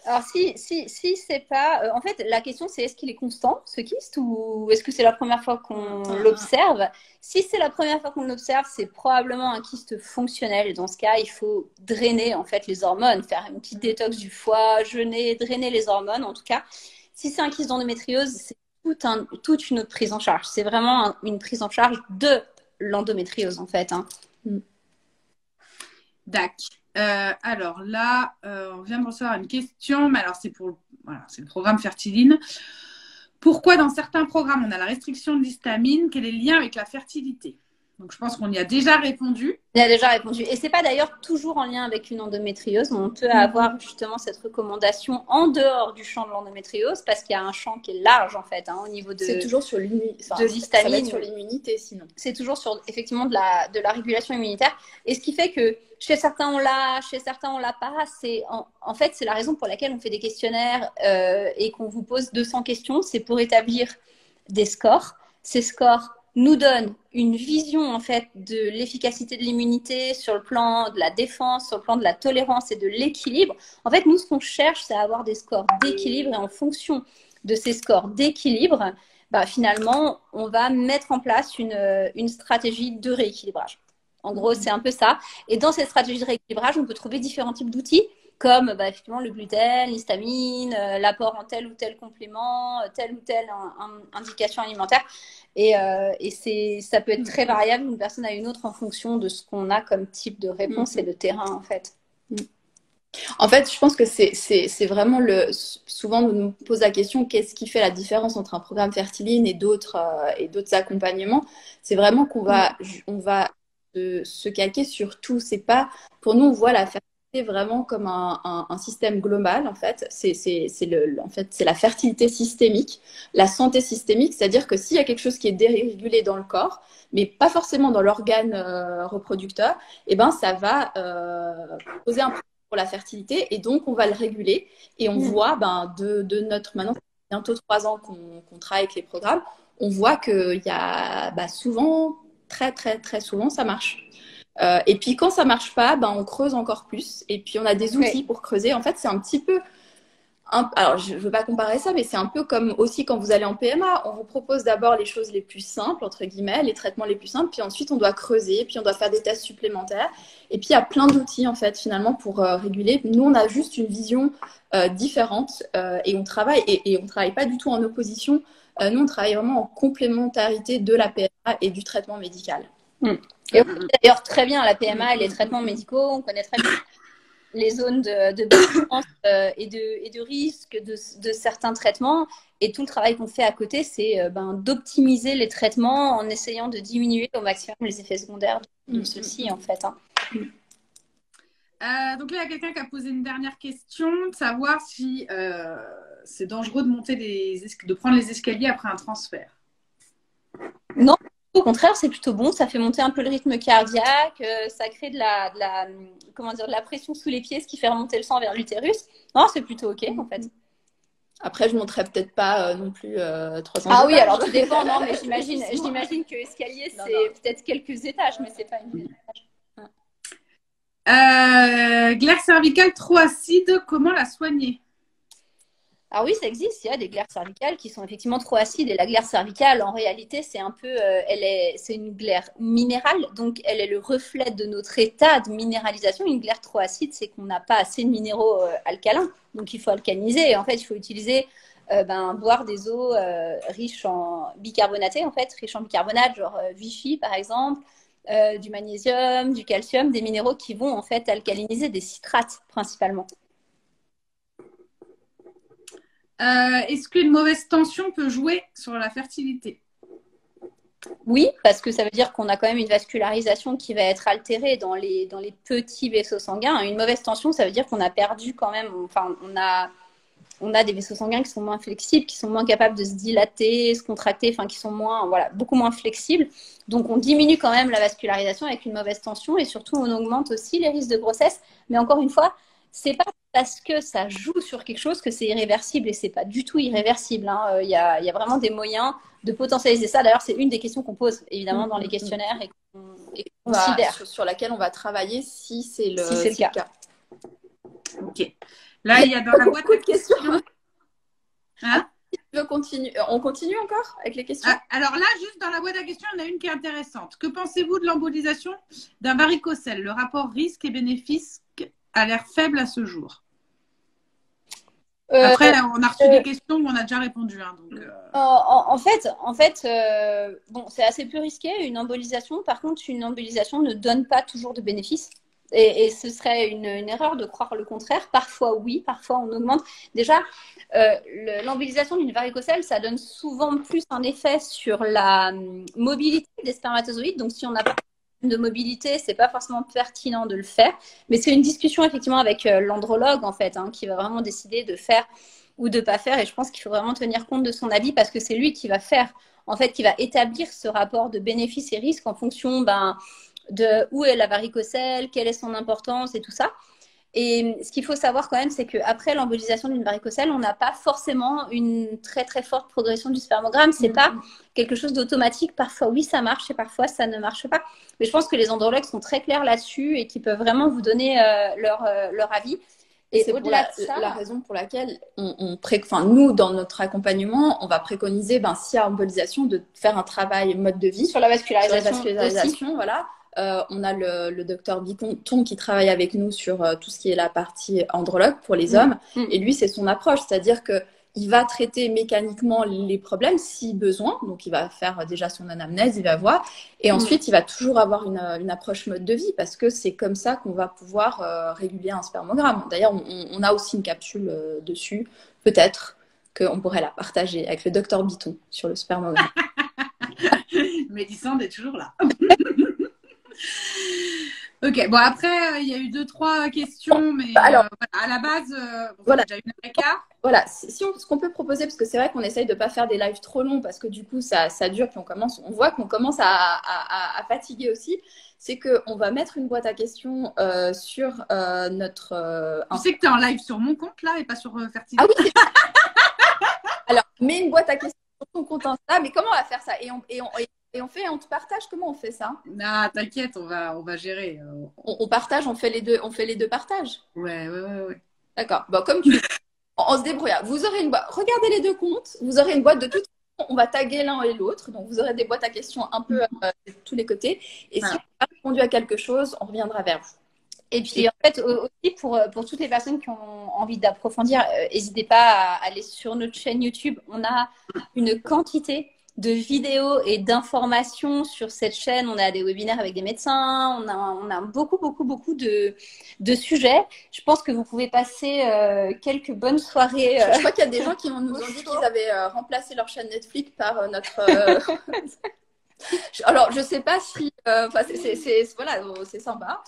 Alors, si c'est pas. En fait, la question, c'est est-ce qu'il est constant, ce kyste, ou est-ce que c'est la première fois qu'on l'observe? Si c'est la première fois qu'on l'observe, c'est probablement un kyste fonctionnel. Et dans ce cas, il faut drainer, en fait, les hormones, faire une petite détox du foie, jeûner, drainer les hormones, en tout cas. Si c'est un kyste d'endométriose, c'est toute une autre prise en charge. C'est vraiment une prise en charge de l'endométriose, en fait. D'accord. Alors là, on vient de recevoir une question, mais alors c'est le programme Fertiline. Pourquoi dans certains programmes on a la restriction de l'histamine? Quel est le lien avec la fertilité? Donc je pense qu'on y a déjà répondu. Il a déjà répondu. Et c'est pas d'ailleurs toujours en lien avec une endométriose. On peut avoir justement cette recommandation en dehors du champ de l'endométriose parce qu'il y a un champ qui est large en fait au niveau de. C'est toujours sur l'histamine. Ça va être sur l'immunité sinon. C'est toujours sur effectivement de la régulation immunitaire. Et ce qui fait que chez certains on l'a, chez certains on l'a pas. En fait c'est la raison pour laquelle on fait des questionnaires et qu'on vous pose 200 questions. C'est pour établir des scores. Ces scores nous donne une vision en fait de l'efficacité de l'immunité sur le plan de la défense, sur le plan de la tolérance et de l'équilibre. En fait, nous, ce qu'on cherche, c'est à avoir des scores d'équilibre et en fonction de ces scores d'équilibre, finalement, on va mettre en place une stratégie de rééquilibrage. En gros, c'est un peu ça. Et dans cette stratégie de rééquilibrage, on peut trouver différents types d'outils comme effectivement le gluten, l'histamine, l'apport en tel ou tel complément, telle ou telle indication alimentaire. Et ça peut être très variable d'une personne à une autre en fonction de ce qu'on a comme type de réponse et de terrain en fait. En fait, je pense que c'est vraiment souvent on nous pose la question qu'est-ce qui fait la différence entre un programme Fertiline et d'autres accompagnements. C'est vraiment qu'on va se calquer sur tout. C'est pas pour nous on voit la fertilité vraiment comme un système global en fait. C'est la fertilité systémique, la santé systémique, c'est-à-dire que s'il y a quelque chose qui est dérégulé dans le corps, mais pas forcément dans l'organe reproducteur, et ben ça va poser un problème pour la fertilité et donc on va le réguler et on voit de notre maintenant bientôt 3 ans qu'on travaille avec les programmes, on voit qu'il y a souvent très très très souvent ça marche. Et puis quand ça marche pas, on creuse encore plus. Et puis on a des outils pour creuser. En fait, c'est un petit peu. Alors, je veux pas comparer ça, mais c'est un peu comme aussi quand vous allez en PMA. On vous propose d'abord les choses les plus simples, entre guillemets, les traitements les plus simples. Puis ensuite, on doit creuser. Puis on doit faire des tests supplémentaires. Et puis il y a plein d'outils, en fait, finalement, pour réguler. Nous, on a juste une vision différente. Et on travaille. Et on travaille pas du tout en opposition. Nous, on travaille vraiment en complémentarité de la PMA et du traitement médical. Et on connaît d'ailleurs très bien la PMA et les traitements médicaux, on connaît très bien les zones de bénéfice et de risque de certains traitements. Et tout le travail qu'on fait à côté, c'est d'optimiser les traitements en essayant de diminuer au maximum les effets secondaires de ceux-ci, en fait. Donc là, il y a quelqu'un qui a posé une dernière question, de savoir si c'est dangereux de monter de prendre les escaliers après un transfert. Non, au contraire, c'est plutôt bon. Ça fait monter un peu le rythme cardiaque, ça crée comment dire, de la pression sous les pieds, ce qui fait remonter le sang vers l'utérus. Non, c'est plutôt OK, en fait. Après, je monterais peut-être pas non plus 300 Ah oui, étages. alors tout dépend. Non, mais j'imagine que escalier, c'est peut-être quelques étages, mais c'est pas une étage. Glaire cervicale trop acide, comment la soigner? Alors oui, ça existe. Il y a des glaires cervicales qui sont effectivement trop acides. Et la glaire cervicale, en réalité, c'est un peu, c'est une glaire minérale. Donc, elle est le reflet de notre état de minéralisation. Une glaire trop acide, c'est qu'on n'a pas assez de minéraux alcalins. Donc, il faut alcaliniser. Et en fait, il faut utiliser, boire des eaux riches en bicarbonaté, en fait, riches en bicarbonate, genre Vichy, par exemple. Du magnésium, du calcium, des minéraux qui vont en fait alcaliniser, des citrates principalement. Est-ce qu'une mauvaise tension peut jouer sur la fertilité? Oui, parce que ça veut dire qu'on a quand même une vascularisation qui va être altérée dans les petits vaisseaux sanguins. Une mauvaise tension, ça veut dire qu'on a perdu quand même, enfin, on a des vaisseaux sanguins qui sont moins flexibles, qui sont moins capables de se dilater, se contracter, enfin qui sont moins, voilà, beaucoup moins flexibles. Donc on diminue quand même la vascularisation avec une mauvaise tension et surtout on augmente aussi les risques de grossesse. Mais encore une fois, c'est pas parce que ça joue sur quelque chose que c'est irréversible et c'est pas du tout irréversible. Hein. Il y a vraiment des moyens de potentialiser ça. D'ailleurs, c'est une des questions qu'on pose évidemment dans les questionnaires et qu'on considère. Sur laquelle on va travailler si c'est le, le cas. Ok. Là, il y a dans la boîte de questions. Hein? On continue encore avec les questions? Alors là, juste dans la boîte à questions, il y en a une qui est intéressante. Que pensez-vous de l'embolisation d'un varicocèle? Le rapport risque et bénéfice a l'air faible à ce jour. Après, on a reçu des questions où on a déjà répondu. Hein, donc, En fait, bon, c'est assez peu risqué, une embolisation. Par contre, une embolisation ne donne pas toujours de bénéfices. Et ce serait une erreur de croire le contraire. Parfois, oui, parfois, on augmente. Déjà, l'embolisation d'une varicocèle, ça donne souvent plus un effet sur la mobilité des spermatozoïdes. Donc, si on n'a pas de mobilité, c'est pas forcément pertinent de le faire. Mais c'est une discussion, effectivement, avec l'andrologue, en fait, hein, qui va vraiment décider de faire ou de pas faire. Et je pense qu'il faut vraiment tenir compte de son avis parce que c'est lui qui va faire, en fait, qui va établir ce rapport de bénéfices et risques en fonction, de où est la varicocèle, quelle est son importance et tout ça. Et ce qu'il faut savoir quand même, c'est qu'après l'embolisation d'une varicocèle, on n'a pas forcément une très très forte progression du spermogramme. C'est pas quelque chose d'automatique. Parfois oui, ça marche et parfois ça ne marche pas. Mais je pense que les andrologues sont très clairs là-dessus et qu'ils peuvent vraiment vous donner leur avis. Et c'est au-delà de ça, la raison pour laquelle nous, dans notre accompagnement, on va préconiser, s'il y a embolisation, de faire un travail mode de vie. Sur la vascularisation, voilà. On a le docteur Biconton qui travaille avec nous sur tout ce qui est la partie andrologue pour les hommes. Et lui, c'est son approche. C'est-à-dire qu'il va traiter mécaniquement les problèmes si besoin. Donc, il va faire déjà son anamnèse, il va voir. Et ensuite, il va toujours avoir une approche mode de vie parce que c'est comme ça qu'on va pouvoir réguler un spermogramme. D'ailleurs, on a aussi une capsule dessus. Peut-être qu'on pourrait la partager avec le docteur Biton sur le spermogramme. Mélissande est toujours là. Ok, bon après, il y a eu 2-3 questions, mais alors, à la base, voilà. Déjà une heure et quart. Voilà, ce qu'on peut proposer, parce que c'est vrai qu'on essaye de ne pas faire des lives trop longs, parce que du coup, ça dure, puis on voit qu'on commence à fatiguer aussi, c'est qu'on va mettre une boîte à questions sur notre... Tu sais que tu es en live sur mon compte, là, et pas sur Fertilité. Ah oui, alors, mets une boîte à questions sur ton compte Insta, mais comment on va faire ça? On te partage, comment on fait ça? Ah, t'inquiète, on va gérer. On partage, on fait les deux partages. Ouais. D'accord. Bon, comme tu on se débrouille. Vous aurez une boîte. Regardez les deux comptes. Vous aurez une boîte de toute façon. On va taguer l'un et l'autre. Donc, vous aurez des boîtes à questions un peu de tous les côtés. Et si on a répondu à quelque chose, on reviendra vers vous. Et puis, en fait, aussi, pour toutes les personnes qui ont envie d'approfondir, n'hésitez pas à aller sur notre chaîne YouTube. On a une quantité de vidéos et d'informations sur cette chaîne. On a des webinaires avec des médecins, on a beaucoup de sujets. Je pense que vous pouvez passer quelques bonnes soirées. Je crois qu'il y a des gens qui nous ont dit qu'ils avaient remplacé leur chaîne Netflix par notre... Alors, je sais pas si, enfin, voilà, c'est sympa,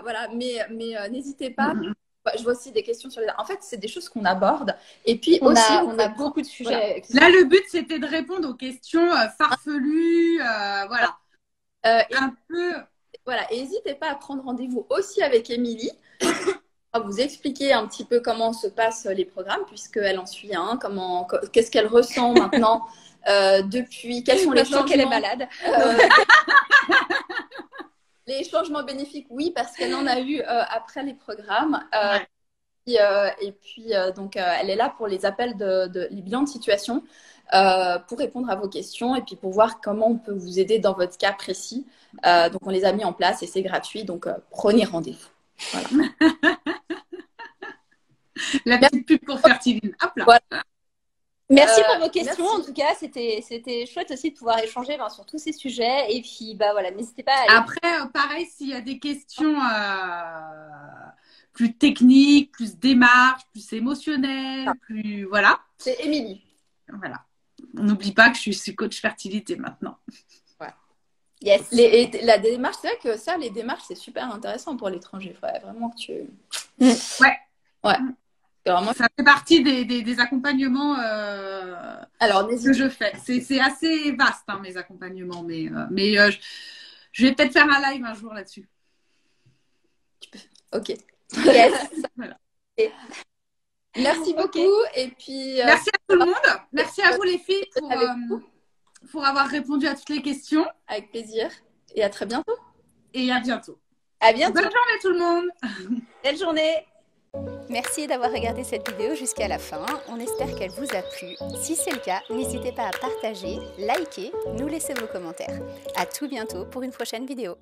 voilà, mais n'hésitez pas. Je vois aussi des questions sur les. En fait, c'est des choses qu'on aborde. Et puis on aussi, a beaucoup de sujets. Voilà. Là, le but, c'était de répondre aux questions farfelues, voilà. Un peu. Voilà, et n'hésitez pas à prendre rendez-vous aussi avec Émilie. À vous expliquer un petit peu comment se passent les programmes, puisqu'elle en suit un, qu'est-ce qu'elle ressent maintenant depuis, quels sont les changements qu'elle est malade. Les changements bénéfiques, oui, parce qu'elle en a eu après les programmes. Et puis, donc, elle est là pour les appels les bilans de situation, pour répondre à vos questions et puis pour voir comment on peut vous aider dans votre cas précis. Donc, on les a mis en place et c'est gratuit. Donc, prenez rendez-vous. Voilà. La petite pub pour Fertiline. Hop là. Voilà. Merci pour vos questions. Merci. En tout cas, c'était chouette aussi de pouvoir échanger sur tous ces sujets. Et puis, voilà, n'hésitez pas à aller... Après, pareil, s'il y a des questions plus techniques, plus démarches, plus émotionnelles, plus... Voilà. C'est Émilie. Voilà. On n'oublie pas que je suis coach fertilité maintenant. Ouais. Yes. La démarche, c'est vrai que ça, les démarches, c'est super intéressant pour l'étranger. Il faudrait vraiment que tu... Ouais. Ouais. Vraiment... Ça fait partie des accompagnements que je fais. C'est assez vaste, hein, mes accompagnements, mais je vais peut-être faire un live un jour là-dessus. Ok. Yes. Voilà. Merci beaucoup. Et puis, merci à tout le monde. Merci à vous les filles pour avoir répondu à toutes les questions. Avec plaisir. Et à très bientôt. Et à bientôt. À bientôt. Bonne journée tout le monde. Belle journée. Merci d'avoir regardé cette vidéo jusqu'à la fin. On espère qu'elle vous a plu. Si c'est le cas, n'hésitez pas à partager, liker, nous laisser vos commentaires. À tout bientôt pour une prochaine vidéo.